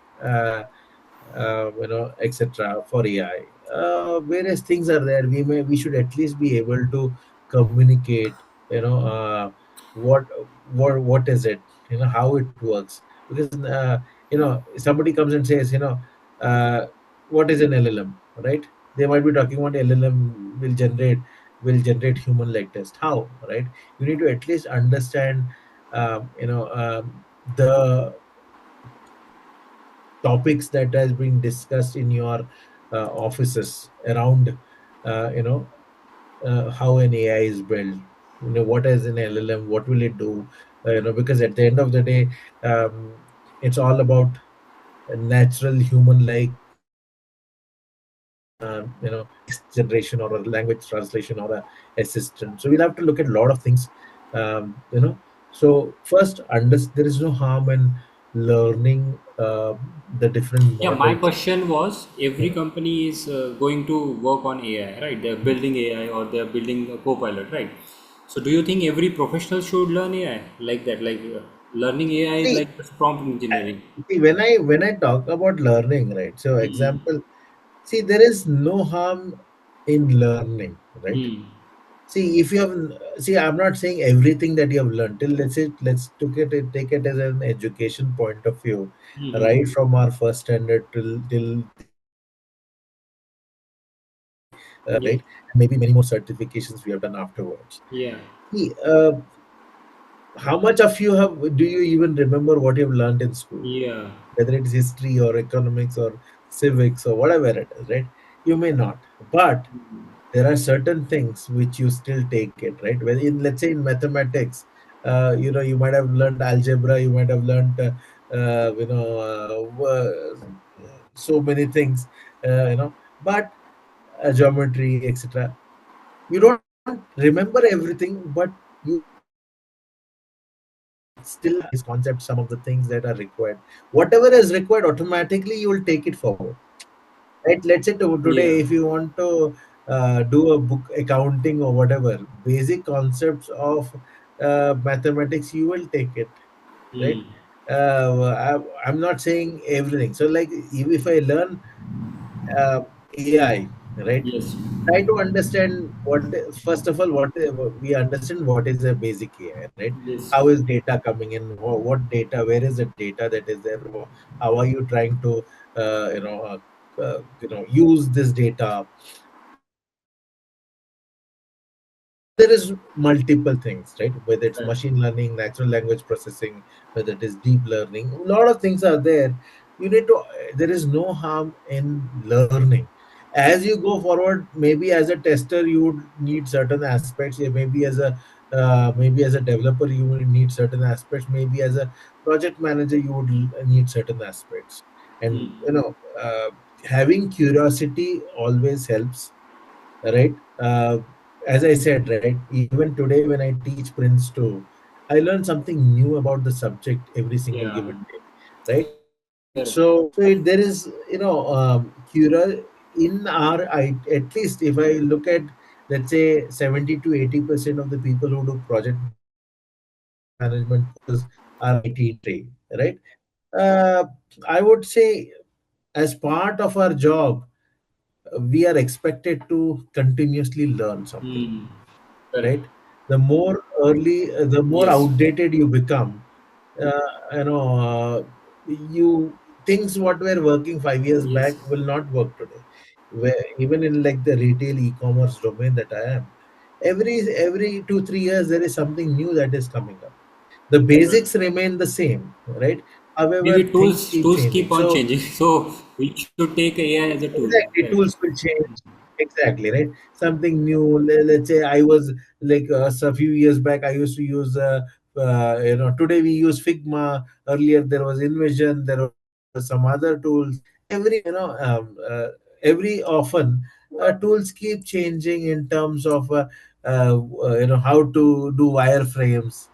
Etc. for AI. Various things are there. We should at least be able to communicate. What what is it? How it works. Because somebody comes and says, uh, what is an LLM, right? They might be talking about LLM will generate human like test. How, right? You need to at least understand, the topics that has been discussed in your offices around how an AI is built. What is an LLM? What will it do? Because at the end of the day, it's all about a natural human-like generation or a language translation or a assistant. So we'll have to look at a lot of things. So first, there is no harm in learning the different Yeah, my models. question was every company is going to work on AI, right? They're building AI or they're building a co-pilot, right? So do you think every professional should learn AI like that? Like learning AI is See, like just prompt engineering. when I talk about learning, right? So Hmm. example, see, there is no harm in learning, right? Hmm. See, if you have, see, I'm not saying everything that you have learned. Till let's say, let's take it as an education point of view, Hmm. right from our first standard till Yeah. right, and maybe many more certifications we have done afterwards. Yeah. See, how much of you have do you even remember what you've learned in school, Yeah. whether it is history or economics or civics or whatever it is, right? You may not, but there are certain things which you still take it, right? Well, in, let's say, in mathematics, you might have learned algebra, you might have learned so many things, but geometry, etc. You don't remember everything, but you still have the base concepts, some of the things that are required. Whatever is required, automatically you will take it forward, right? Let's say Yeah. today, if you want to do a book accounting or whatever, basic concepts of mathematics, you will take it, right? Mm. I'm not saying everything. So, like, if I learn AI, right? Yes. Try to understand what, first of all, what we understand what is a basic AI, right? Yes. How is data coming in? What data? Where is the data that is there? How are you trying to, use this data? There is multiple things, right? Whether it's Correct. machine learning, natural language processing, whether it is deep learning, a lot of things are there. You need to, there is no harm in learning. As you go forward, maybe as a tester you would need certain aspects. Yeah, maybe as a developer you will need certain aspects. Maybe as a project manager you would need certain aspects. And having curiosity always helps, right? As I said, right, even today when I teach Prince 2, I learn something new about the subject every single Yeah. given day, right? Correct. There is, in at least if I look at, let's say, 70 to 80% of the people who do project management courses are IT trained, right? uh, I would say, as part of our job, we are expected to continuously learn something, Mm. Correct. right? The more Yes. outdated you become, uh, you know uh, you things what were working 5 years Yes. back will not work today. Where even in, like, the retail e-commerce domain that I am, every 2 3 years there is something new that is coming up. The basics remain the same, right? However, Maybe things tools keep tools changing. keep on So changing. So we should take AI as a tool. exactly, Right. tools will change. Exactly, right? Something new. Let's say I was, like, a few years back, I used to use, today we use Figma. Earlier there was InVision. There was some other tools. Every often, tools keep changing in terms of, how to do wireframes,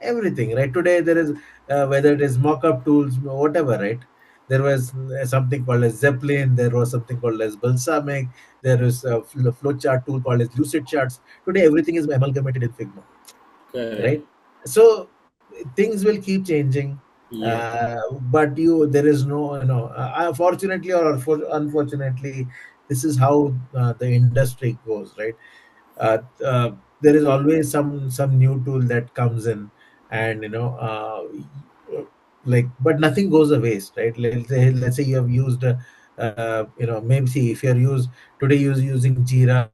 everything, right? Today there is, whether it is mock-up tools, whatever, right? There was something called as Zeppelin, there was something called as Balsamic, there is a flowchart tool called as Lucid Charts. Today everything is amalgamated in Figma, Correct. right? So things will keep changing. Yes. But there is no, fortunately or unfortunately, this is how the industry goes, right? uh, uh, there is always some new tool that comes in, and like, but nothing goes a waste, right? Let's say you have used, maybe, see, if you're today using Jira,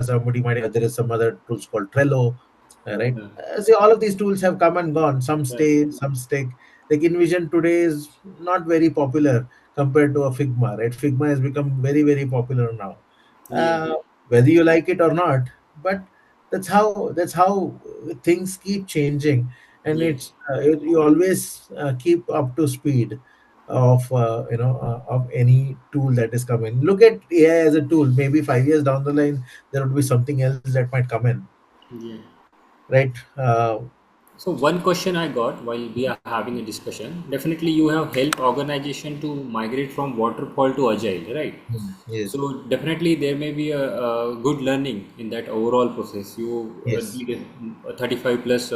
somebody might have used Asana, there is some other tools called Trello, right? Yeah. See, all of these tools have come and gone. Some Correct. stay, some stick. Like InVision today is not very popular compared to a Figma, right? Figma has become very, very popular now, Yeah. whether you like it or not. But that's how things keep changing, and Yes. you always keep up to speed of any tool that is coming. Look at AI as a tool. Maybe 5 years down the line, there would be something else that might come in, Yeah. right? So one question I got while we are having a discussion, definitely you have helped organization to migrate from waterfall to agile, right? Yes, So definitely there may be a good learning in that overall process. You yes, did 35 plus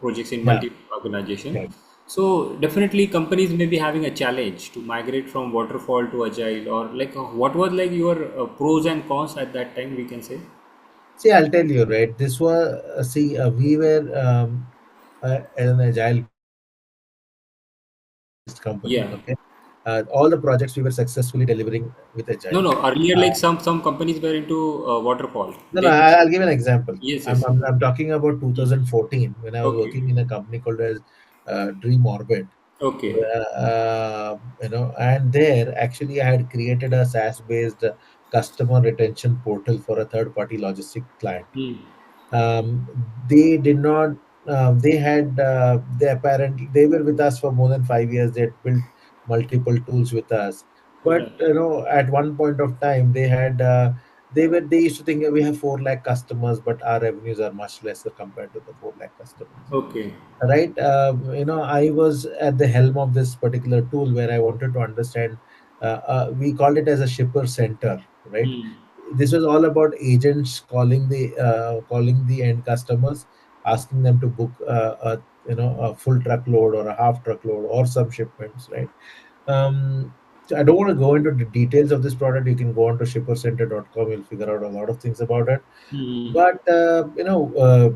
projects in yeah, multiple organization. right. So definitely companies may be having a challenge to migrate from waterfall to agile, or like what was like your pros and cons at that time, we can say. See, I'll tell you, right? This was, see, we were, an agile company, Yeah. okay? all the projects we were successfully delivering with No, Agile. no. Earlier, like Uh, some companies were into waterfall. no, no, I'll give an example. Yes, I'm, yes. I'm, I'm talking about Hmm. 2014 when I was Okay. working in a company called as Dream Orbit. Okay. And there actually I had created a SaaS-based customer retention portal for a third-party logistic client. Hmm. um, they did not they had they apparently they were with us for more than 5 years. They had built multiple tools with us, but Right. at one point of time they used to think we have 4 lakh customers, but our revenues are much lesser compared to the 4 lakh customers, Okay. right? I was at the helm of this particular tool where I wanted to understand. We called it as a shipper center, right? Hmm. This was all about agents calling the end customers, asking them to book a full truckload or a half truckload or some shipments, right? So I don't want to go into the details of this product. You can go on to shippercenter.com. You'll figure out a lot of things about it. Hmm. But the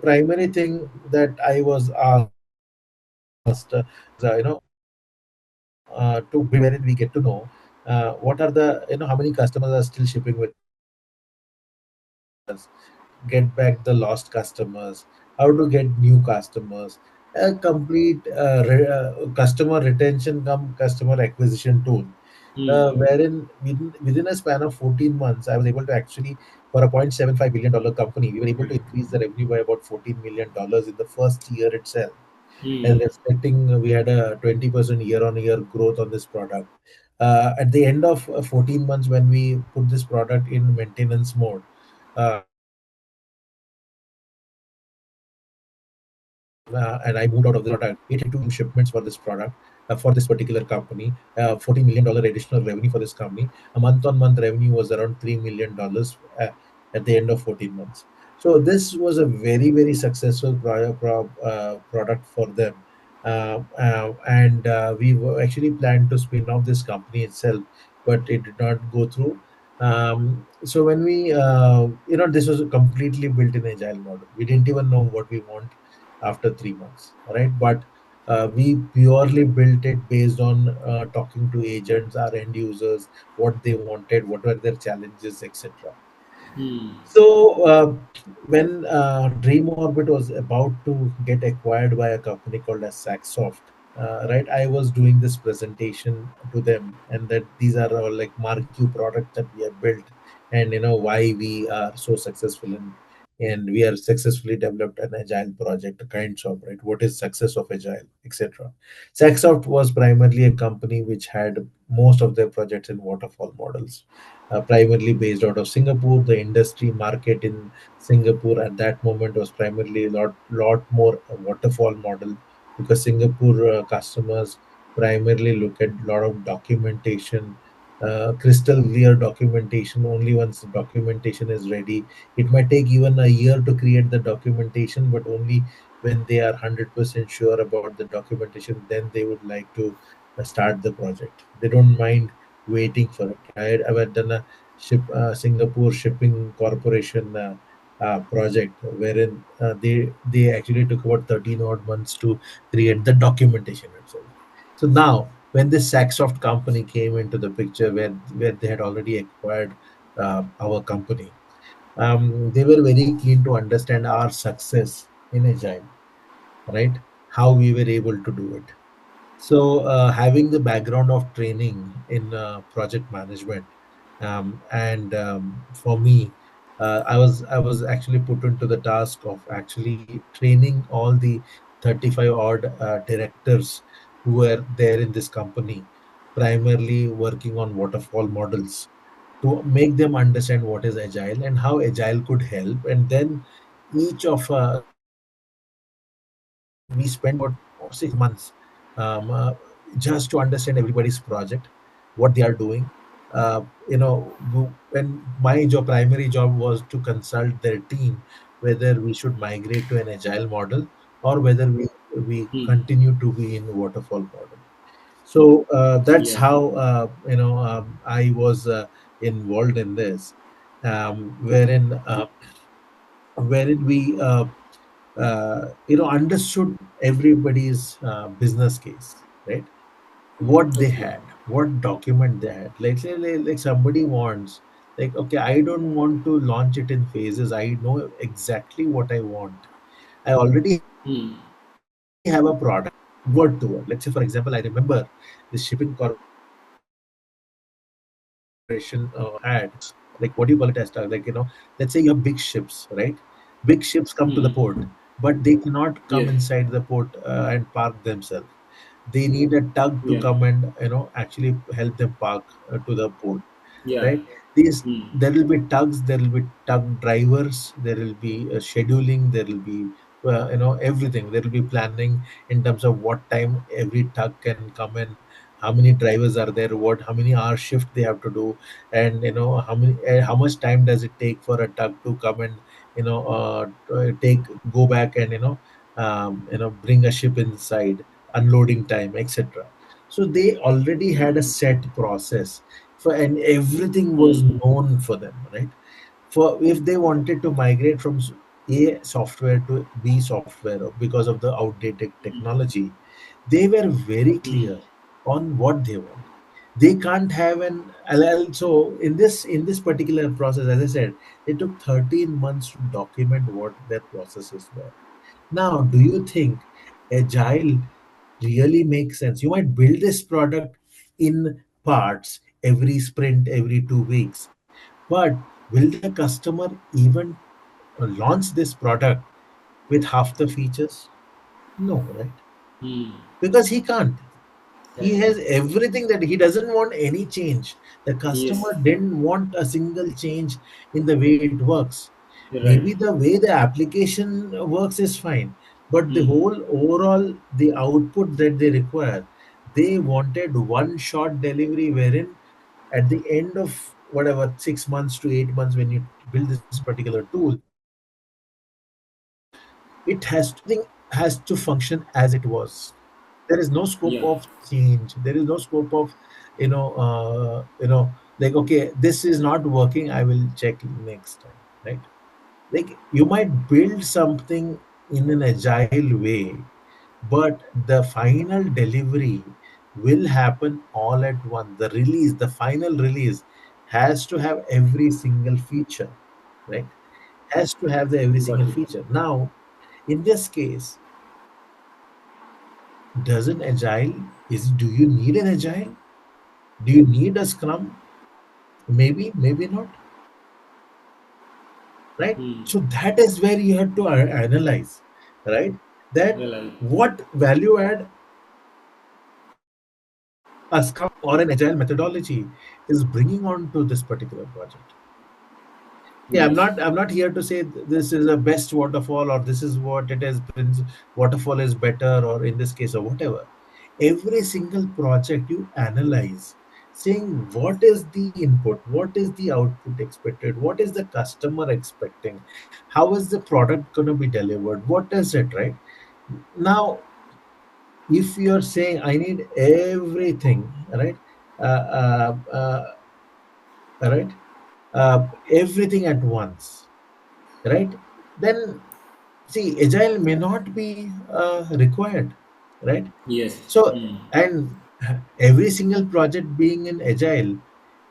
primary thing that I was asked to build, wherein we get to know what are the how many customers are still shipping with us, get back the lost customers, how to get new customers, a complete customer retention come customer acquisition tool. Hmm. Wherein within a span of 14 months, I was able to actually, for a $0.75 billion company, we were able to increase the revenue by about $14 million in the first year itself. Hmm. And respecting, we had a 20% year-on-year growth on this product. At the end of 14 months, when we put this product in maintenance mode, and I moved out of this product, we were able to generate 82 shipments for this product, for this particular company, $14 million additional revenue for this company. A month-on-month revenue was around $3 million at the end of 14 months. So this was a very, very successful product for them. And we were actually planned to spin off this company itself, but it did not go through. So when this was completely built in agile model. We didn't even know what we want after 3 months, right? But we purely built it based on talking to agents, our end users, what they wanted, what were their challenges, etc. Hmm. So when Dream Orbit was about to get acquired by a company called as Saxsoft, right? I was doing this presentation to them, and that these are all like marquee products that we have built, and why we are so successful and we are successfully developed an agile project, kinds of, right? What is success of agile, etc. Saxsoft was primarily a company which had most of their projects in waterfall models, primarily based out of Singapore. The industry market in Singapore at that moment was primarily a lot more a waterfall model, because Singapore customers primarily look at a lot of documentation, crystal clear documentation. Only once the documentation is ready, it might take even a year to create the documentation, but only when they are 100% sure about the documentation, then they would like to start the project. They don't mind waiting for it. I had done a Singapore Shipping Corporation project wherein they actually took about 13 odd months to create the documentation itself. So now, when this Saxoft company came into the picture, where they had already acquired our company, they were very keen to understand our success in Agile, right? How we were able to do it. So, having the background of training in project management, and for me, I was actually put into the task of actually training all the 35 odd directors who were there in this company, primarily working on waterfall models, to make them understand what is agile and how agile could help. And then each of we spent about 6 months just to understand everybody's project, what they are doing. When my primary job was to consult their team whether we should migrate to an agile model, or whether we Hmm. continue to be in waterfall model. So that's Yeah. how I was involved in this, wherein we understood everybody's business case, right? what they Okay. had, what document they had. Like say like somebody wants, like, okay, I don't want to launch it in phases. I know exactly what I want. I already have a Hmm. product word to word. Let's say, for example, I remember the shipping corporation had like, what do you call it as like, let's say you have big ships, right? Big ships come to the port, Hmm. but they cannot come inside Yes. the port and park themselves. They need a tug to Yeah. come and actually help them park to the port, Yeah. right? These, Hmm. there will be tugs, there will be tug drivers, there will be scheduling, there will be everything. There will be planning in terms of what time every tug can come in, how many drivers are there, what, how many hour shift they have to do, and how much time does it take for a tug to come and take go back and bring a ship inside, unloading time, etc. So they already had a set process for, and everything was Hmm. known for them, right? For if they wanted to migrate from A software to B software because of the outdated technology, they were very Hmm. clear on what they want. They can't have an LL. So in this particular process, as I said, it took 13 months to document what their processes were. Now, do you think agile really makes sense? You might build this product in parts every sprint, every 2 weeks, but will the customer even launch this product with half the features? No, right? Hmm. Because he can't. He Correct. has everything, that he doesn't want any change. The Yes. customer didn't want a single change in the way it works. You're right. Maybe the way the application works is fine, but the Hmm. whole overall, the output that they require, they wanted one shot delivery, wherein at the end of whatever 6 months to 8 months, when you build this particular tool, it has to function as it was. There is no scope Yeah. of change. There is no scope of like, okay, this is not working, I will check next time, right? Like, you might build something in an agile way, but the final delivery will happen all at once. The release, the final release, has to have every single feature, right? Has to have the every Got single it. feature. Now, in this case, doesn't agile is do you need an agile? Do you need a scrum? Maybe, maybe not, right? Hmm. So that is where you have to analyze, right? That Well, I. what value add a scrum or an agile methodology is bringing on to this particular project. Yeah, Yes. I'm not here to say this is a best waterfall, or this is what it is. Waterfall is better, or in this case, or whatever. Every single project you analyze, saying what is the input, what is the output expected, what is the customer expecting, how is the product going to be delivered, what is it, right? Now, if you're saying I need everything, right, uh, uh, uh, right, everything at once, right? Then see, agile may not be required, right? Yes. So, Hmm. and every single project being in agile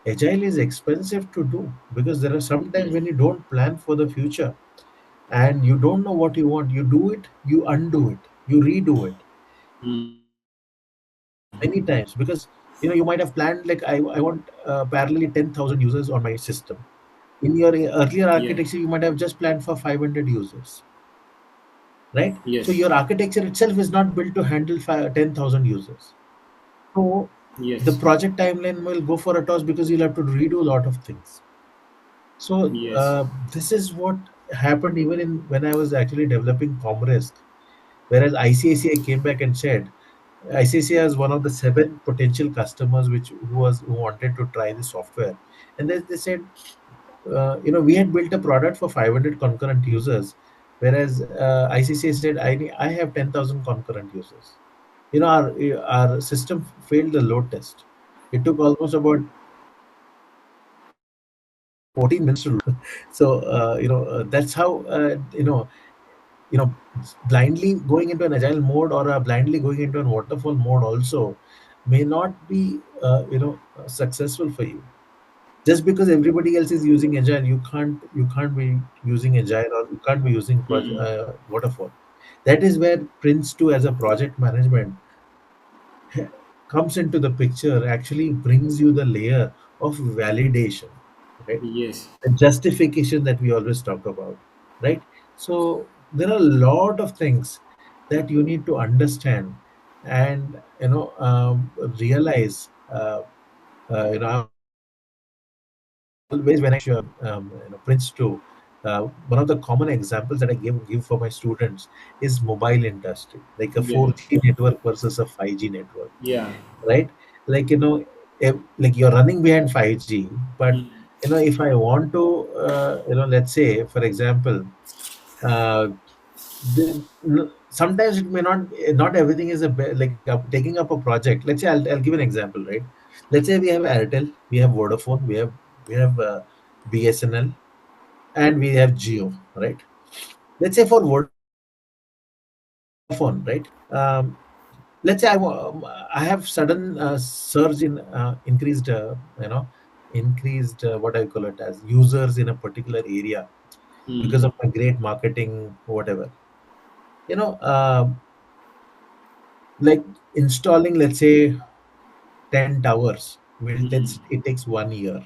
is expensive to do, because there are sometimes Yes. when you don't plan for the future and you don't know what you want, you do it, you undo it, you redo it Hmm. many times, because you might have planned like, I want parallelly 10,000 users on my system. In your earlier Yeah. architecture, you might have just planned for 500 users, right? So Yes. your architecture itself is not built to handle 10,000 users. So the Yes. project timeline will go for a toss, because you'll have to redo a lot of things. So Yes. this is what happened even in when I was actually developing Comrisk, whereas ICICI came back and said, ICICI is one of the seven potential customers who wanted to try the software, and they said, we had built a product for 500 concurrent users, whereas ICCA said, I have 10,000 concurrent users. Our system failed the load test. It took almost about 14 minutes to load. So, that's how, you know, blindly going into an agile mode, or blindly going into an waterfall mode also, may not be successful for you. Just because everybody else is using agile, you can't be using agile, or you can't be using Mm. waterfall. That is where Prince2 as a project management comes into the picture, actually brings you the layer of validation, right? Yes. The justification that we always talk about, right? So there are a lot of things that you need to understand and realize. Always when I Prince 2, one of the common examples that I give for my students is mobile industry, like a Yeah. 4G network versus a 5G network, Yeah. right? Like like you're running behind 5G, but Mm. if I want to, let's say for example, uh, sometimes it may not everything is like taking up a project. Let's say I'll give an example, right? Let's say we have Airtel, we have Vodafone, we have BSNL, and we have Geo, right? Let's say for Vodafone, right? Let's say I have sudden surge in increased what I call it as users in a particular area because Mm. of my great marketing, whatever. You know, like installing, let's say, 10 towers. Will Mm. that's it takes 1 year.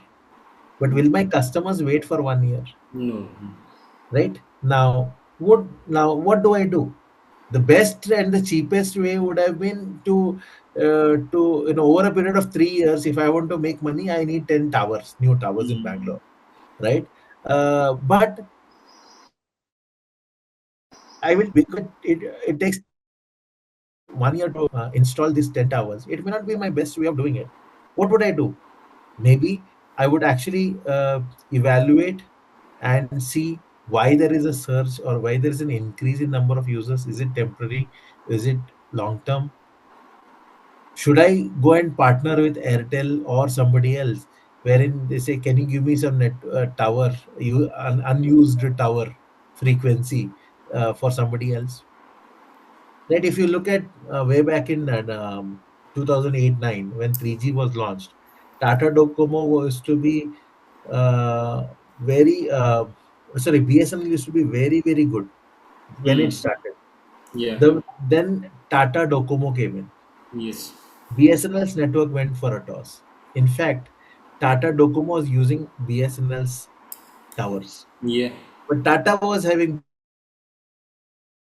But will my customers wait for 1 year? No. Right? What do I do? The best and the cheapest way would have been to over a period of 3 years, if I want to make money, I need 10 towers, new towers in Mm. Bangalore, right? But I will, because it takes 1 year to install these 10 towers. It may not be my best way of doing it. What would I do? Maybe I would actually evaluate and see why there is a surge or why there is an increase in number of users. Is it temporary? Is it long term? Should I go and partner with Airtel or somebody else, wherein they say, can you give me some tower, unused tower frequency for somebody else? Right? If you look at way back in 2008-9, when 3G was launched, Tata Docomo was to be uh, very sorry, BSNL used to be very, very good when it Mm. started. Yeah. Then Tata Docomo came in. Yes. BSNL's network went for a toss. In fact, Tata Docomo was using BSNL's towers, Yeah. but Tata was having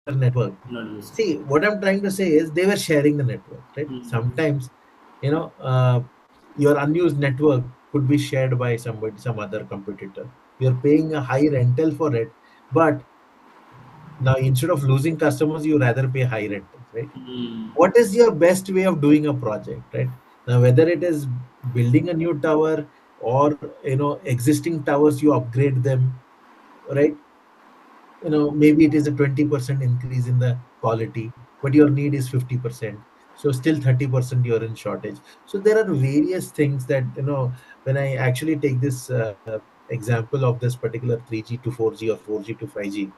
better network. Not See, using. what I'm trying to say is they were sharing the network, right? Sometimes, Mm. your unused network could be shared by somebody, some other competitor. You're paying a high rental for it, but now instead of losing customers, you rather pay high rentals, right? Mm. What is your best way of doing a project, right? Now, whether it is building a new tower or existing towers, you upgrade them, right? Maybe it is a 20% increase in the quality, but your need is 50%, so still 30% you're in shortage. So there are various things that, when I actually take this example of this particular 3G to 4G or 4G to 5G,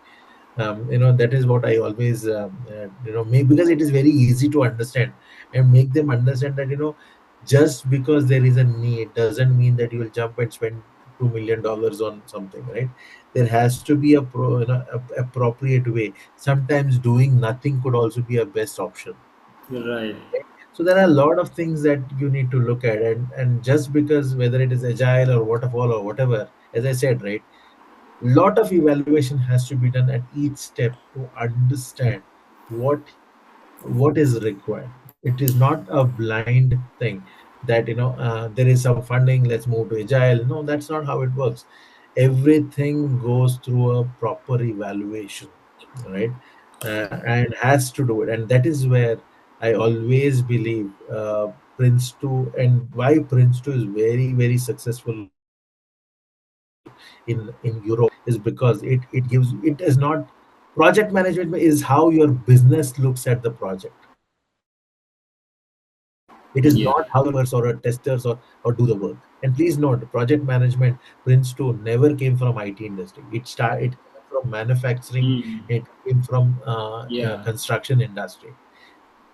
that is what I always make, because it is very easy to understand and make them understand that, just because there is a need doesn't mean that you will jump and spend $2 million on something, right? There has to be appropriate way. Sometimes doing nothing could also be a best option. Right. So there are a lot of things that you need to look at, and just because whether it is agile or waterfall or whatever, as I said, right, lot of evaluation has to be done at each step to understand what what is required. It is not a blind thing that, there is some funding, let's move to agile. No, that's not how it works. Everything goes through a proper evaluation, right? And has to do it, and that is where I always believe Prince 2, and why Prince 2 is very, very successful in Europe, is because it gives, it is not, project management is how your business looks at the project. It is not how Yeah. your developers or testers or do the work. And please note, project management, Prince 2 never came from IT industry. It came from manufacturing. Mm. It came from Yeah. construction industry.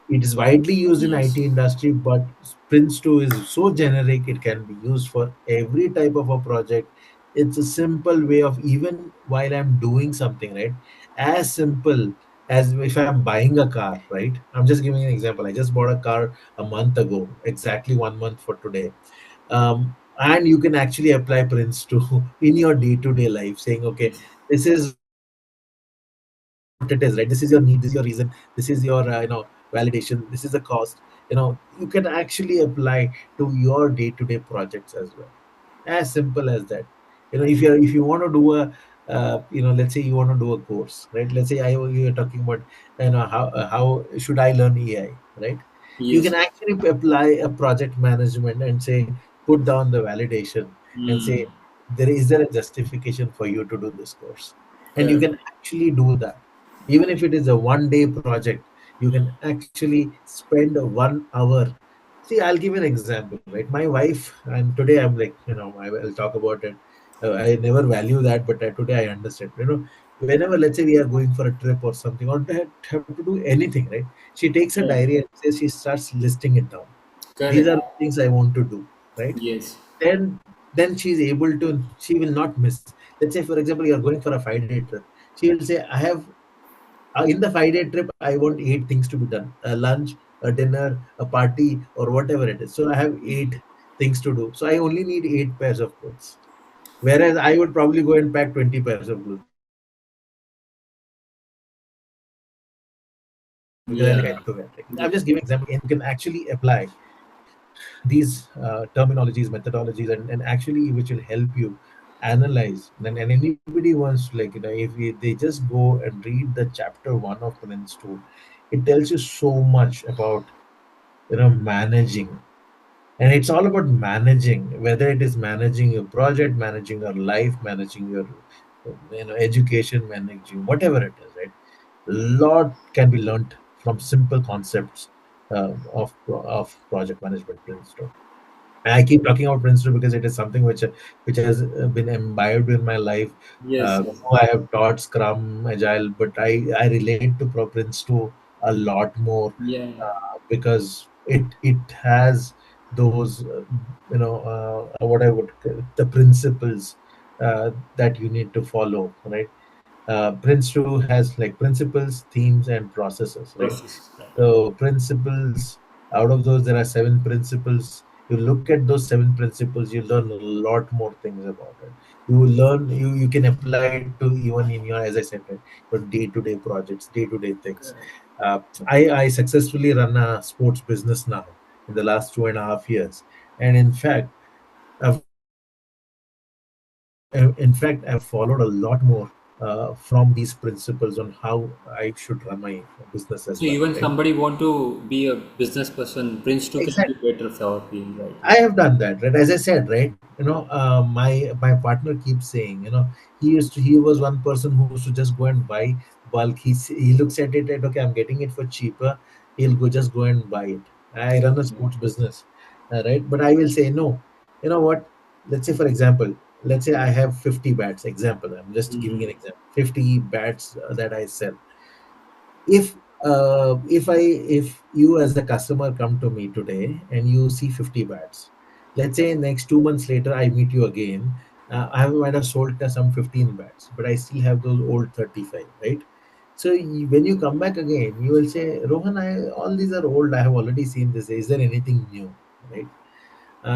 It is widely used in Yes. IT industry, but Prince2 is so generic it can be used for every type of a project. It's a simple way of, even while I'm doing something, right? As simple as if I'm buying a car, right? I'm just giving an example. I just bought a car a month ago, exactly 1 month for today. And you can actually apply Prince2 in your day-to-day life, saying, okay, Yes. this is what it is, right? This is your need, this is your reason, this is your validation, this is the cost. You can actually apply to your day-to-day projects as well, as simple as that. If you want to do a let's say you want to do a course, right? Let's say you are talking about how should I learn AI, right? You can Yes. actually apply a project management and say, put down the validation and say, Mm. there a justification for you to do this course, and you Correct. can actually do that. Even if it is a 1 day project, you can actually spend 1 hour. See, I'll give an example, right? My wife, and today I'm like, I'll talk about it. I never value that, but today I understand. Whenever, let's say, we are going for a trip or something, or have to do anything, right? She takes a Correct. diary and says, she starts listing it down. These Correct. are the things I want to do, right? Yes. Then she's able to. She will not miss. Let's say, for example, you're going for a 5 day trip. She will say, I have in the 5 day trip, I want 8 things to be done: a lunch, a dinner, a party, or whatever it is. So I have 8 things to do. So I only need 8 pairs of clothes. Whereas I would probably go and pack 20 pairs of clothes because I like, I need to wear, right? I'm just giving an example. In you can actually apply these terminologies, methodologies, and actually which will help you analyze. And anybody wants to, if they just go and read the chapter 1 of Prince2, it tells you so much about managing. And it's all about managing, whether it is managing your project, managing your life, managing your education, managing whatever it is, right? Lot can be learnt from simple concepts of project management Prince2. And I keep talking about Prince2 because it is something which has been imbibed in my life. Yes. Yes. Though I have taught Scrum, Agile, but I relate to Prince2 a lot more, Yeah. because it has those what I would call the principles that you need to follow, right? Prince2 has like principles, themes, and processes, right? Process. Right. So principles, out of those, there are 7 principles. You look at those 7 principles, you learn a lot more things about it. You can apply it to even in your, as I said, right, your day-to-day projects, day-to-day things. Correct. I successfully run a sports business now in the last 2.5 years, and in fact, I've followed a lot more from these principles on how I should run my business as So well, even right? somebody want to be a business person, Prince 2 can be Exactly. better for him, right? I have done that, right? As I said, right? My partner keeps saying, he was one person who used to just go and buy bulk. He looks at it and, okay, I'm getting it for cheaper. He'll just go and buy it. I run a Okay. sports business, right? But I will say no. You know what? Let's say, for example, let's say I have 50 bats. Example, I'm just giving Mm. an example. 50 bats that I sell. If you as a customer come to me today and you see 50 bats, let's say next 2 months later I meet you again, I might have sold some 15 bats, but I still have those old 35, right? So when you come back again, you will say, Rohan, all these are old, I have already seen this, is there anything new, right?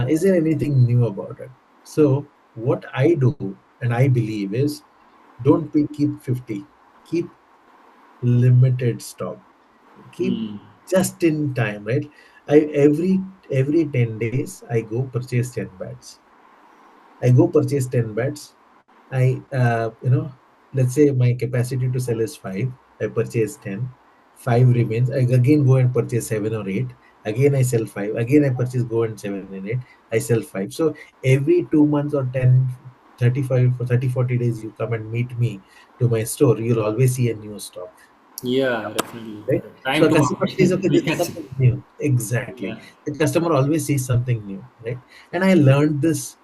Is there anything new about it? So what I do and I believe is, keep 50, keep limited stock, keep Mm. just in time, right? I every 10 days I go purchase 10 bats. I go purchase 10 bats. I let's say my capacity to sell is 5. I purchase 10. 5 remains. I again go and purchase 7 or 8. Again I sell 5. Again I purchase, go and 7 and 8. I sell 5. So every 2 months or 10, 35 for 30, 40 days you come and meet me to my store, you'll always see a new stock, Yeah, definitely. right? Correct. So Time a to customer says, market. okay, We this is can see. something new. Exactly. Yeah. The customer always sees something new, right? And I learned this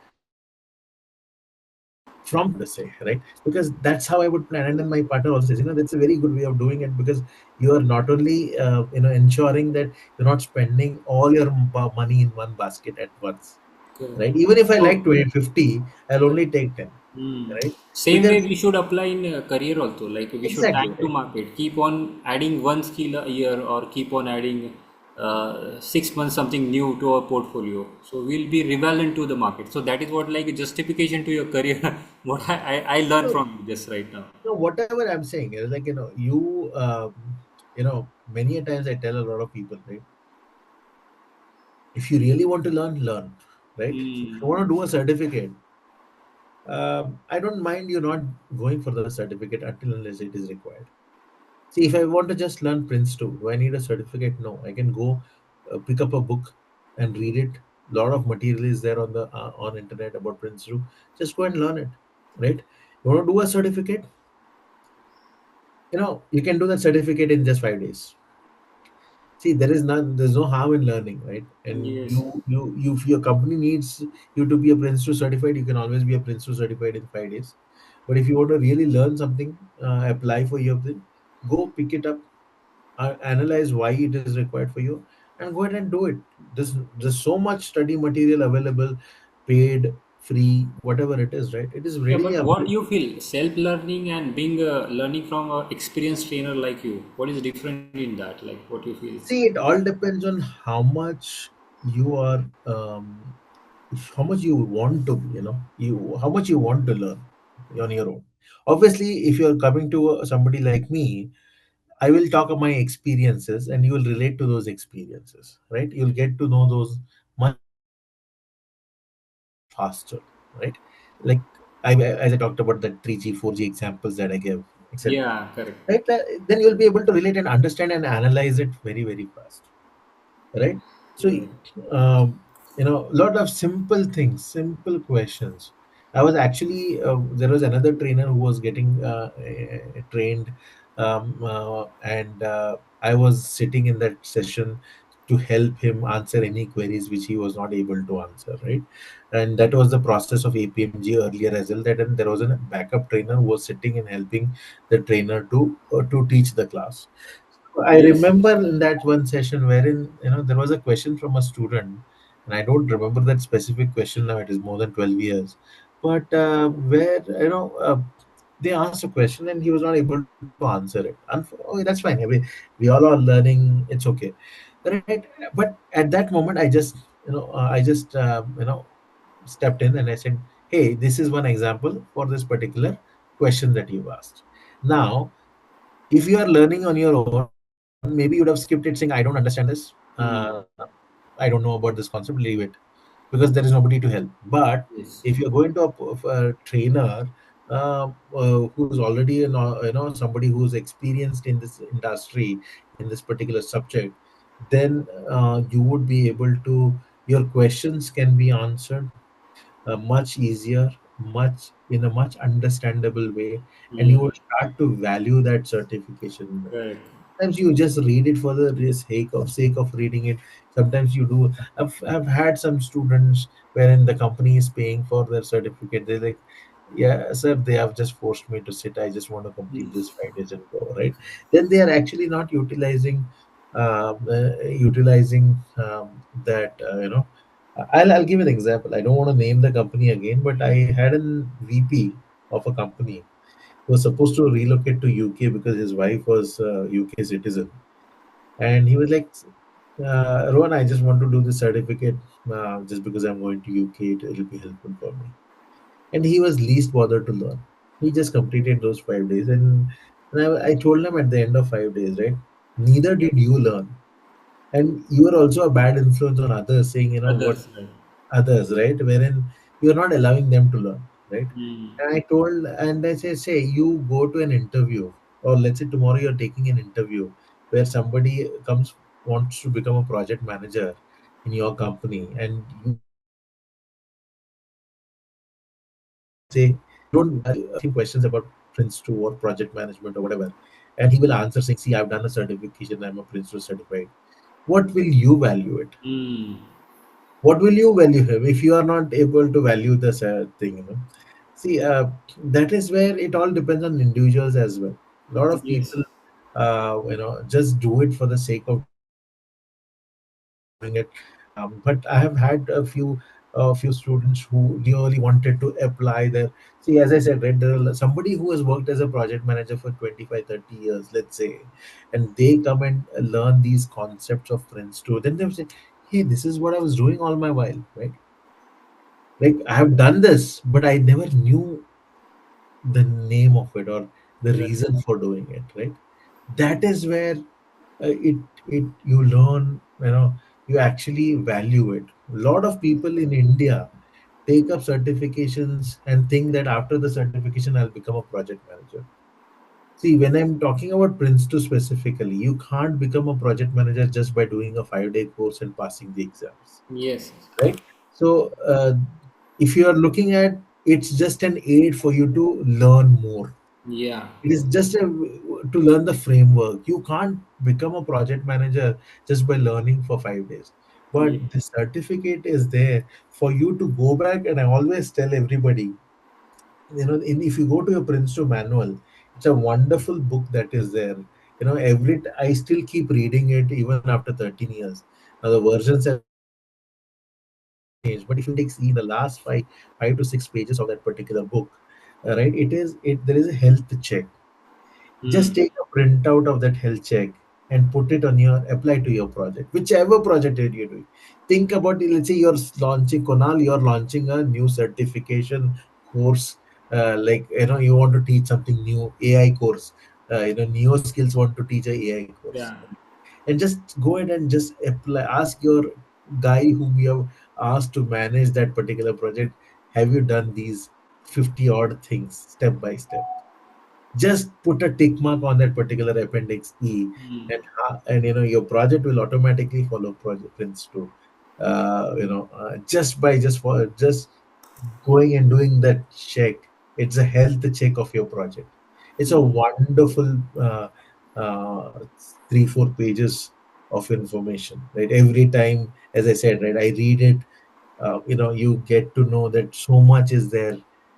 from the say, right? Because that's how I would plan. And then my partner also says, that's a very good way of doing it, because you are not only ensuring that you're not spending all your money in one basket at once, Okay. right? Even if I like So, 20, 50, I'll only take 10, right? same way Because we should apply in career also. Like we should exactly, time to right? market. Keep on adding one skill a year, or keep on adding 6 months something new to our portfolio. So we'll be relevant to the market. So that is what like a justification to your career. What I learned So, from this right now. whatever I'm saying is like, many a times I tell a lot of people, right? If you really want to learn, right? If Hmm. you want to do a certificate, I don't mind you not going for the certificate until unless it is required. See, if I want to just learn Prince 2, do I need a certificate? No, I can go pick up a book and read it. A lot of material is there on the on internet about Prince 2. Just go and learn it, right? You want to do a certificate? You can do that certificate in just 5 days. See, there's no harm in learning, right? And Yes. if your company needs you to be a Prince 2 certified, you can always be a Prince 2 certified in 5 days. But if you want to really learn something, apply for your thing, go pick it up, analyze why it is required for you, and go ahead and do it. There's so much study material available, paid, free, whatever it is, right? It is Yeah, really but up what to. you feel self-learning and being learning from a experienced trainer like you? What is different in that? Like what you feel? See, it all depends on how much you are, how much you want to, how much you want to learn on your own. Obviously, if you're coming to somebody like me, I will talk of my experiences, and you will relate to those experiences, right? You'll get to know those much faster, right? Like as I talked about the 3G, 4G examples that I gave, etc. Yeah, correct. Right? Then you'll be able to relate and understand and analyze it very, very fast, right? So, Right. a lot of simple things, simple questions. I was actually there was another trainer who was getting trained, and I was sitting in that session to help him answer any queries which he was not able to answer, right? And that was the process of APMG earlier as well. That and there was a backup trainer who was sitting and helping the trainer to teach the class. I Yes. remember in that one session wherein there was a question from a student, and I don't remember that specific question now. It is more than 12 years, but where they asked a question and he was not able to answer it. Okay, that's fine. I mean, we all are learning. It's okay, right? But at that moment, I just stepped in and I said, "Hey, this is one example for this particular question that you've asked." Now, if you are learning on your own, maybe you would have skipped it saying, I don't understand this. Hmm. I don't know about this concept, leave it, because there is nobody to help. But Yes. if you're going to a trainer who's already somebody who's experienced in this industry, in this particular subject, then you would be able to, your questions can be answered much easier, much in a much understandable way, and you Hmm. will start to value that certification more. Correct. Sometimes you just read it for the sake of reading it. Sometimes you do. I've had some students wherein the company is paying for their certificate. They're like, "Yeah, sir, they have just forced me to sit. I just want to Hmm. complete this 5 days and go." Right? Then they are actually not utilizing that. I'll give an example. I don't want to name the company again, but I had an VP of a company who was supposed to relocate to UK because his wife was a UK citizen, and he was like, "Rohan, I just want to do this certificate just because I'm going to UK. It'll be helpful for me." And he was least bothered to learn. He just completed those 5 days, and I told him at the end of 5 days, right? Neither did you learn, and you are also a bad influence on others, saying what Others, right? others, right? Wherein you're not allowing them to learn, right? Hmm. And I say, you go to an interview, or let's say tomorrow you're taking an interview where somebody comes wants to become a project manager in your company, and you say don't asking questions about Prince 2 or project management or whatever, and he will answer saying, "See, I've done a certification. I'm a Prince 2 certified." What will you value it? Hmm. What will you value him if you are not able to value the thing? See, that is where it all depends on individuals as well. A lot of Yes. people, just do it for the sake of doing it. But I have had a few students who really wanted to apply their. See, as I said, right, somebody who has worked as a project manager for 25, 30 years, let's say, and they come and learn these concepts of Prince 2, then they say, hey, this is what I was doing all my while, right? Like, I have done this, but I never knew the name of it or the Right. reason for doing it, right? That is where it you learn, you actually value it. A lot of people in India take up certifications and think that after the certification I'll become a project manager. See, when I'm talking about Prince 2 specifically, you can't become a project manager just by doing a 5-day course and passing the exams, Yes. right? So, if you are looking at, it's just an aid for you to learn more. Yeah. It is just to learn the framework. You can't become a project manager just by learning for 5 days. Yeah. But the certificate is there for you to go back. And I always tell everybody, if you go to your Prince 2 manual, it's a wonderful book that is there. I still keep reading it even after 13 years. Now the versions have changed, but if you take see the last five to six pages of that particular book, right? There is a health check. Just take Hmm. a printout of that health check and put it on your apply to your project, whichever project that you're doing. Think about it. Let's say you're launching Konal, you're launching a new certification course. Like, you want to teach something new, AI course. NeoSkills want to teach a AI course, Yeah. and just go ahead and just apply. Ask your guy whom you have asked to manage that particular project. Have you done these 50 odd things step by step? Just put a tick mark on that particular appendix E, Hmm. and your project will automatically follow project Prince 2. Just by just going and doing that check. It's a health check of your project. It's a Hmm. wonderful, uh, 3-4 pages of information, right? Every time, as I said, right, I read it. You get to know that so much is there.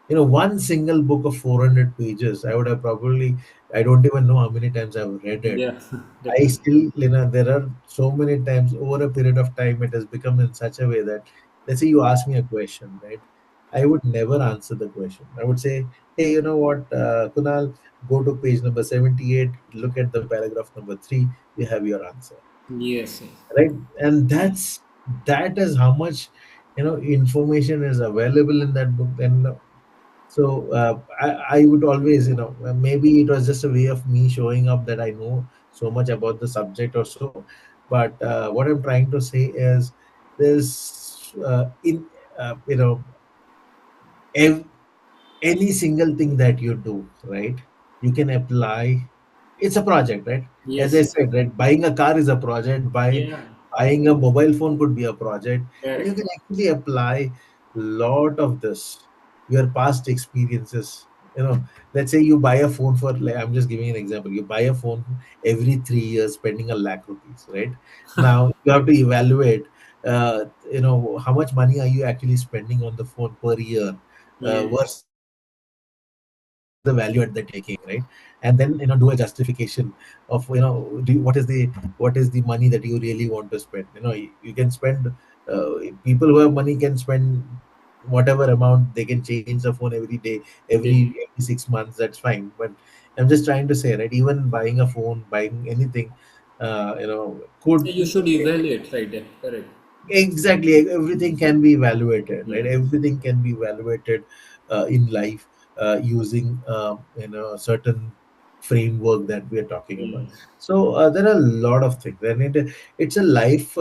One single book of 400 pages, I would have probably, I don't even know how many times I've read it. Yeah. I Definitely. still, there are so many times over a period of time, it has become in such a way that, let's say you ask me a question, right? I would never answer the question. I would say, hey, you know what, Kunal, go to page number 78, look at the paragraph number 3, you have your answer, Yes. Yes. right? And that is how much, information is available in that book. And so, I would always, maybe it was just a way of me showing up that I know so much about the subject or so. But what I'm trying to say is, there's in you know ev- any single thing that you do, right, you can apply. It's a project, right? As I Yes. said, right, buying a car is a project. Yeah. Buying a mobile phone could be a project. And you Correct. can actually apply lot of this, your past experiences. Let's say you buy a phone for, like, I'm just giving an example. You buy a phone every 3 years, spending a lakh rupees, right? Now you have to evaluate, how much money are you actually spending on the phone per year, Yes. versus the value add that you're making, right? And then, do a justification of, what is the money that you really want to spend. You can spend, people who have money can spend whatever amount. They can change the phone every day, They, every 6 months. That's fine. But I'm just trying to say, right, even buying a phone, buying anything, could, you should evaluate, right? Then. Correct. exactly, everything can be evaluated, right? Yeah. Everything can be evaluated in life, using, a certain framework that we are talking about. Hmm. So, there are a lot of things, and it's a life.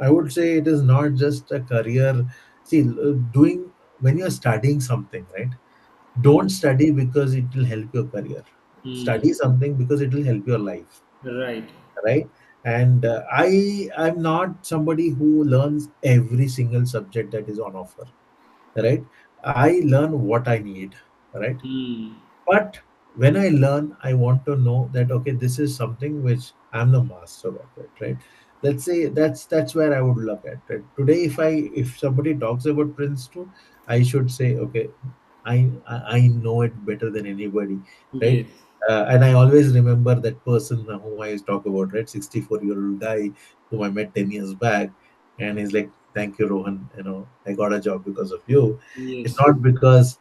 I would say it is not just a career. See, doing when you're studying something, right? Don't study because it will help your career. Hmm. Study something because it will help your life, Right. right? And I'm not somebody who learns every single subject that is on offer, right? I learn what I need, right? Hmm. But when I learn, I want to know that, okay, this is something which I'm the master of it, right? Let's say that's where I would look at it today. If somebody talks about Prince 2, I should say, okay, I know it better than anybody, right? Yes. And I always remember that person whom I talk about, right? 64-year-old guy whom I met 10 years back, and he's like, "Thank you, Rohan. I got a job because of you. It's Yes. not because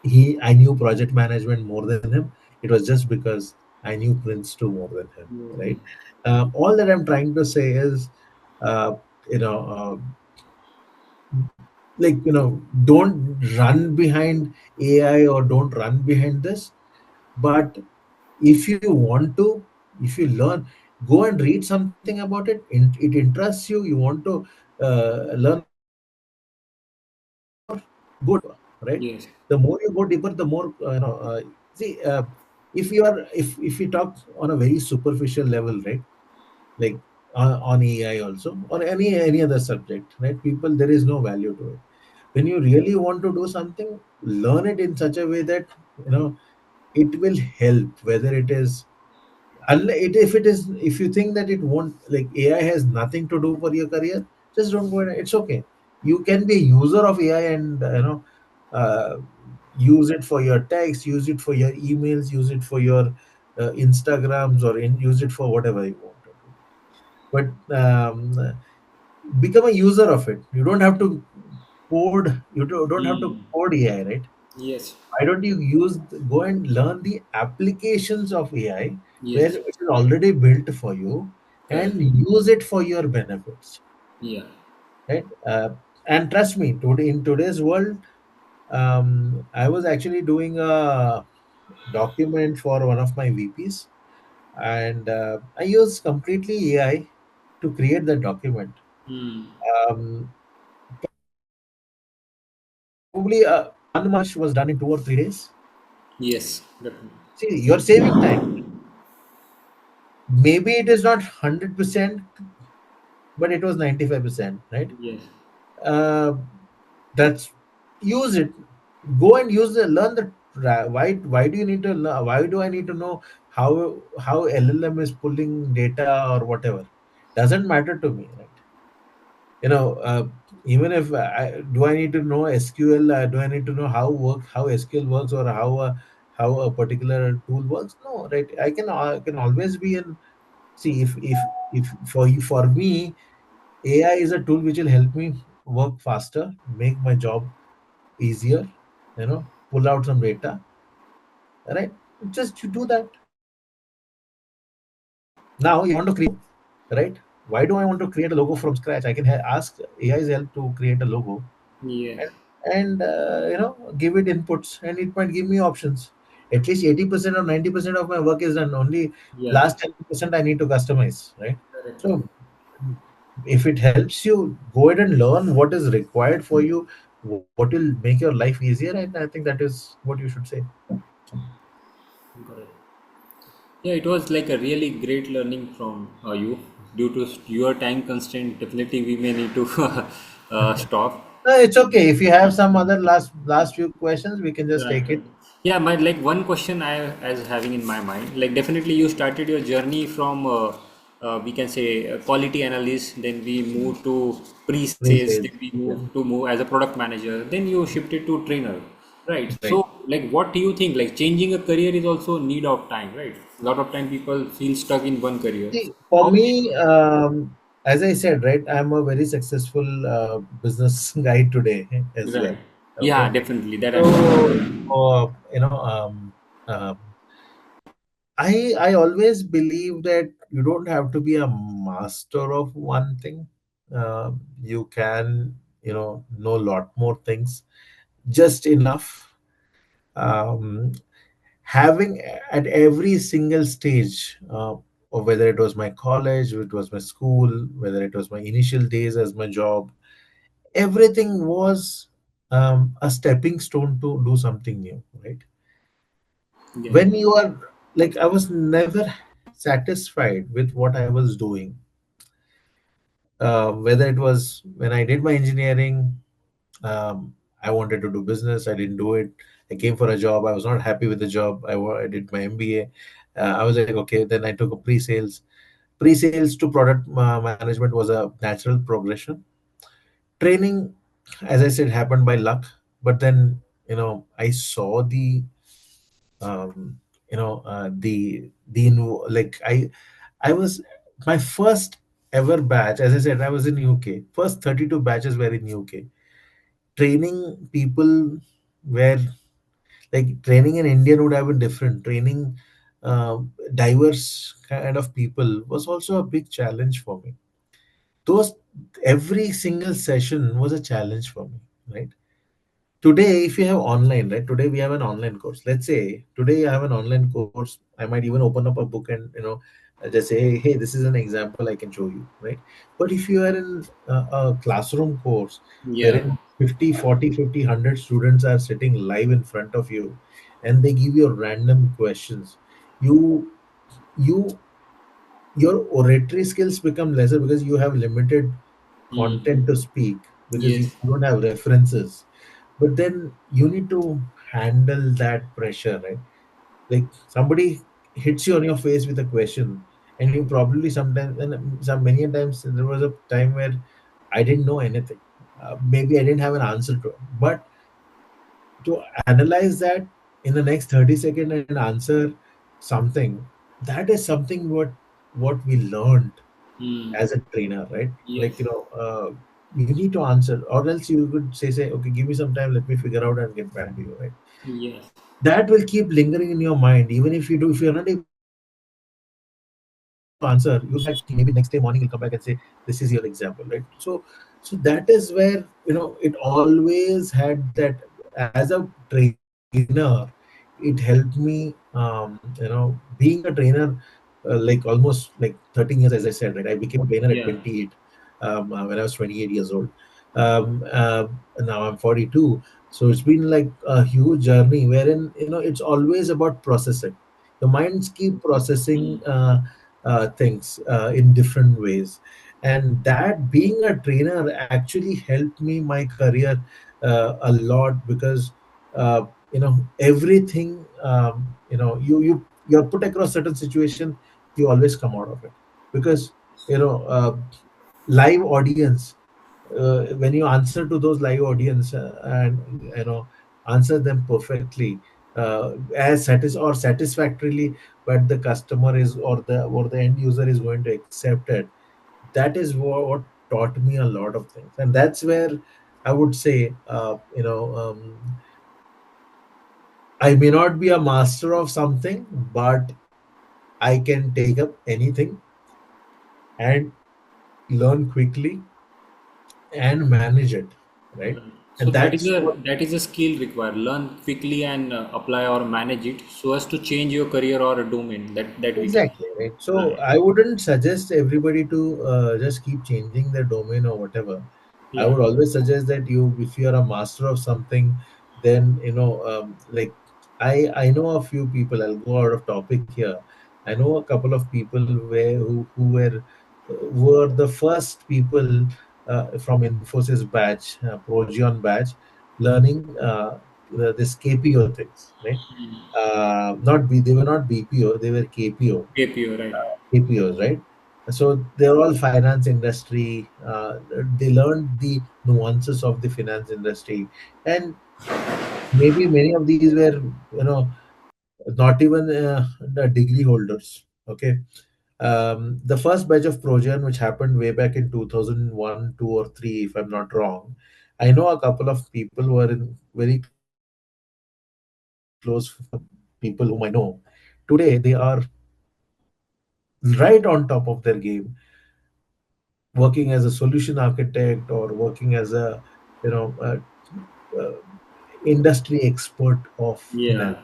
I knew project management more than him. It was just because I knew Prince 2 more than him, right? All that I'm trying to say is, uh, you know, don't run behind AI or don't run behind this. But if you want to, if you learn, go and read something about it. It interests you. You want to learn more. Go deeper, right? The more you Yes. go deeper, the more see. If you talk on a very superficial level, right? Like on AI also, or any other subject, right? People, there is no value to it. When you really want to do something, learn it in such a way that you know it will help. Whether it is, if it is, if you think that it won't, like AI has nothing to do for your career, just don't go in. It's okay. You can be a user of AI, and uh, use it for your text, use it for your emails, use it for your Instagrams, or use it for whatever you want to do. But become a user of it. You don't have to code. You don't have to Mm. code AI, right? Yes. Why don't you go and learn the applications of AI where Yes. it is already built for you, Correct. and use it for your benefits, Yeah. right? And trust me, today, in today's world, I was actually doing a document for one of my VPs, and I used completely AI to create that document. Mm. Um, Probably one much was done in 2 or 3 days. Yes. Definitely. See, you're saving time. Maybe it is not 100%, but it was 95%, right? Yes. uh, that's Use it. Go and use the learn the why do you need to why do I need to know how LLM is pulling data or whatever? Doesn't matter to me, right? you know uh, Even if do I need to know SQL? Do I need to know how SQL works, or how a particular tool works? No, right? I can always be in. See, if for me, AI is a tool which will help me work faster, make my job easier, pull out some data, right? Just you do that. Now you want to create, right? Why do I want to create a logo from scratch? I can ask AI's help to create a logo, Yes. and give it inputs, and it might give me options. At least 80% or 90% of my work is done. Only Yeah. last 10% I need to customize, right? Correct. So if it helps you, go ahead and learn what is required for you, what will make your life easier, and I think that is what you should say. Correct. Yeah, it was like a really great learning from you. Due to your time constraint, definitely we may need to stop. No, it's okay. If you have some other last few questions, we can just Right, take right. it. Yeah, my like one question I as having in my mind, like definitely you started your journey from we can say quality analyst, then we moved to pre-sales, then Pre-sales. we Yeah. moved to move as a product manager, then you shifted to trainer, right? Right. So like what do you think? Like changing a career is also need of time, right? A lot of time people feel stuck in one career. See, So for how did me, as I said, right, I'm a very successful business guy today as right? well. Yeah, Okay. definitely that I'm So, um, I always believe that you don't have to be a master of one thing. You can, know a lot more things, just enough. Um, Having at every single stage, or whether it was my college, whether it was my school, whether it was my initial days as my job, everything was a stepping stone to do something new, right? yeah, When you are, like, I was never satisfied with what I was doing. Whether it was when I did my engineering, I wanted to do business, I didn't do it. I came for a job, I was not happy with the job. I did my MBA. I was like, okay, then I took a pre-sales. Pre-sales to product management was a natural progression. Training, as I said, happened by luck. But then I saw um, like I was my first ever batch. As I said, I was in UK. First 32 batches were in UK. Training people were like training in India would have been different. Training diverse kind of people was also a big challenge for me. Those Every single session was a challenge for me, right? Today, if you have online, right? Today we have an online course. Let's say today I have an online course. I might even open up a book and just say, hey, this is an example I can show you, right? But if you are in a classroom course Yeah. wherein 50, 40, 50, 100 students are sitting live in front of you, and they give you random questions, you you your oratory skills become lesser because you have limited Mm. content to speak, because you Yes. don't have references. But then you need to handle that pressure, right? Like somebody hits you on your face with a question, and you probably sometimes, and some many a times, there was a time where I didn't know anything. Maybe I didn't have an answer to it, but to analyze that in the next 30 seconds and answer something, that is something what we learned Mm. as a trainer, right? Yes. Like, you need to answer, or else you could say, okay, give me some time, let me figure out and get back to you, right? Yes. That will keep lingering in your mind. Even if you're not able to answer, you'll come back to maybe next day morning you'll come back and say, this is your example, right? So that is where it always had that. As a trainer, it helped me, being a trainer, like almost like 13 years, as I said, right? I became a trainer at Yeah. 28, when I was 28 years old. Now I'm 42. So it's been like a huge journey wherein, it's always about processing. The minds keep Mm. processing things in different ways. And that being a trainer actually helped me my career a lot, because everything, you're put across certain situation, you always come out of it, because you know uh, live audience, when you answer to those live audience, and answer them perfectly, or satisfactorily, but the customer is, or the end user is going to accept it. That is what taught me a lot of things, and that's where I would say, I may not be a master of something, but I can take up anything and learn quickly and manage it, right? Right. So And that is that's a what. that is a skill required. Learn quickly and apply or manage it so as to change your career or a domain that we can. Exactly, right. So Right. I wouldn't suggest everybody to just keep changing their domain or whatever. I Yeah. would always suggest that if you are a master of something, then like, I know a few people. I'll go out of topic here. I know a couple of people who were the first people from Infosys batch, Progeon batch, learning this KPO things, right? Not B, they were not BPO, they were KPO, APO, right. KPOs, right? So they're all finance industry. They learned the nuances of the finance industry, and maybe many of these were, not even the degree holders. Okay, the first batch of Progen, which happened way back in 2001, 2 or 3, if I'm not wrong, I know a couple of people who are in very close people whom I know. Today, they are right on top of their game, working as a solution architect or working as a, you know, uh, uh, industry expert of finance, Yeah. right?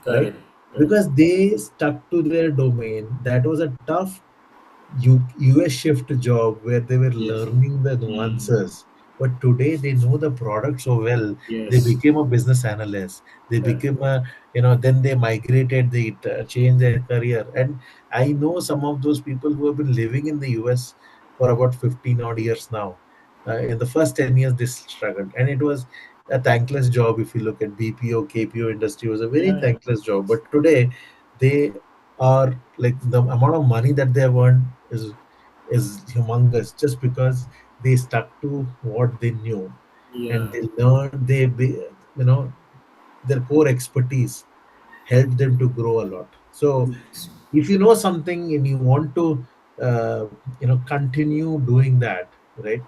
Correct. Correct. Because they stuck to their domain. That was a tough US shift job where they were Yes. learning the Mm. nuances. But today they know the product so well. They Yes. became a business analyst. They Correct. became then they migrated, they changed their career. And I know some of those people who have been living in the US for about 15 odd years now. In the first 10 years, they struggled. And it was a thankless job. If you look at BPO, KPO industry, was a very Yeah. thankless job. But today, they are like, the amount of money that they have earned is humongous, just because they stuck to what they knew, and Yeah. they learned, their core expertise helped them to grow a lot. So if you know something and you want to uh, continue doing that, right,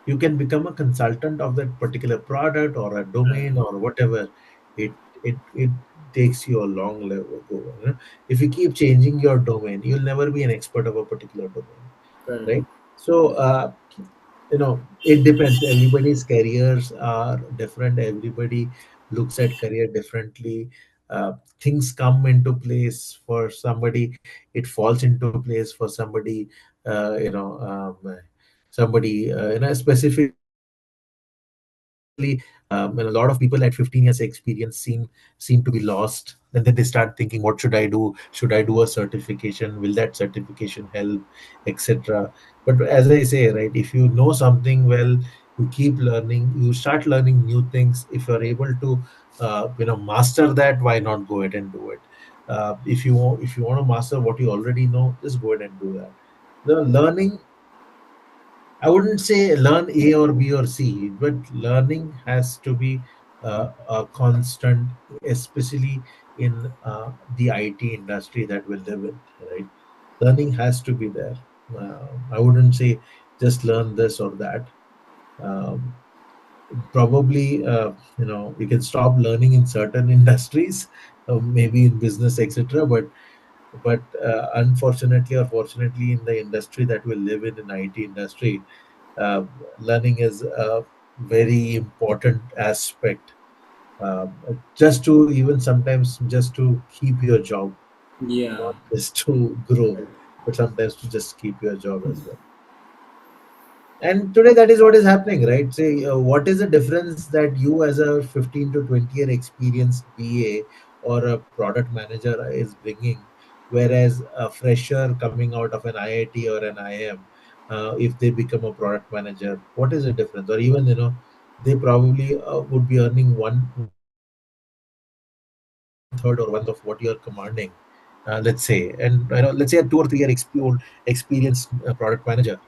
you can become a consultant of that particular product or a domain or whatever. It takes you a long level go, if you keep changing your domain, you'll never be an expert of a particular domain, Correct. right? So it depends. Everybody's careers are different. Everybody looks at career differently. Things come into place for somebody, it falls into place for somebody. Somebody specifically, and a lot of people at 15 years experience seem to be lost. And then they start thinking, what should I do? Should I do a certification? Will that certification help, etc.? But as I say, right, if you know something well, you keep learning, you start learning new things. If you're able to master that, why not go ahead and do it? If you want to master what you already know, just go ahead and do that. The learning, I wouldn't say learn A or B or C, but learning has to be a constant, especially in the IT industry that we live in, right? Learning has to be there. I wouldn't say just learn this or that. Um, Probably, you can stop learning in certain industries, maybe in business, etc. But unfortunately or fortunately, in the industry that we live in IT industry, uh, learning is a very important aspect, just to even sometimes just to keep your job, Yeah. not just to grow, but sometimes to just keep your job as well. And today, that is what is happening, right? Say, what is the difference that you, as a 15 to 20-year experienced BA or a product manager, is bringing, whereas a fresher coming out of an IIT or an IIM, if they become a product manager, what is the difference? Or even, they probably would be earning one third or one fourth of what you're commanding, let's say. And let's say a 2 or 3 year experienced product manager,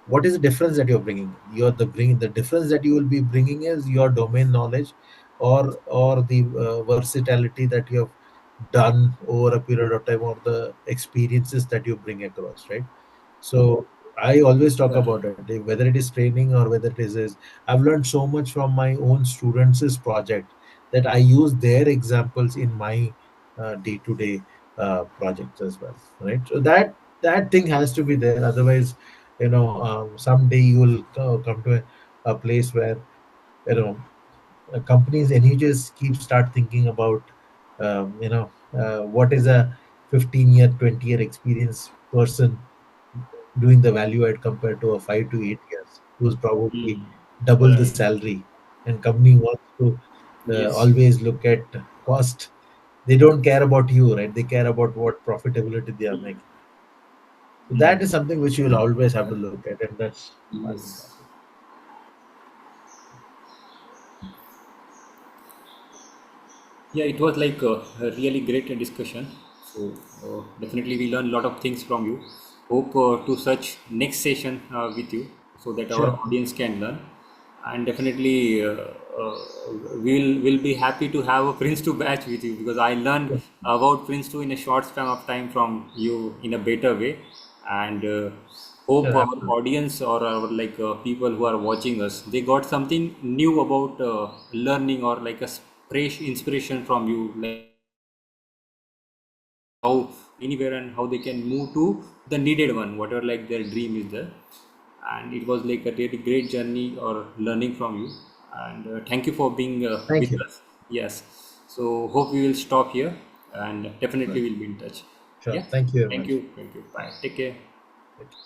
what is the difference that you're bringing? The difference that you will be bringing is your domain knowledge, or the versatility that you have done over a period of time, or the experiences that you bring across, right? So I always talk about Correct. it, whether it is training or whether it is I've learned so much from my own students' project, that I use their examples in my day-to-day projects as well, right? So that thing has to be there. Otherwise, someday you will come to a place where, companies, and you just keep start thinking about, what is a 15-year, 20-year experienced person doing the value add compared to a 5 to 8 years who's probably Mm. double the Right. salary. And company wants to Yes. always look at cost. They don't care about you, right? They care about what profitability they are making. So that Mm. is something which you will always have to look at, and that's one Yes. important. Yeah, it was like a really great discussion. So definitely we learned a lot of things from you. Hope to such next session with you so that our Sure. audience can learn. And definitely uh, we'll be happy to have a Prince 2 batch with you because I learned Sure. about Prince 2 in a short span of time from you in a better way. And hope Sure, our absolutely. audience or our like people who are watching us, they got something new about learning or like a fresh inspiration from you, like how anywhere and how they can move to the needed one, whatever like their dream is there. And it was like a really great journey or learning from you. And thank you for being Thank with you. us. Yes. So hope we will stop here and definitely Right. we'll be in touch. Sure. Yeah. Thank you very Thank much. you. Thank you. Bye. Take care. Thank you.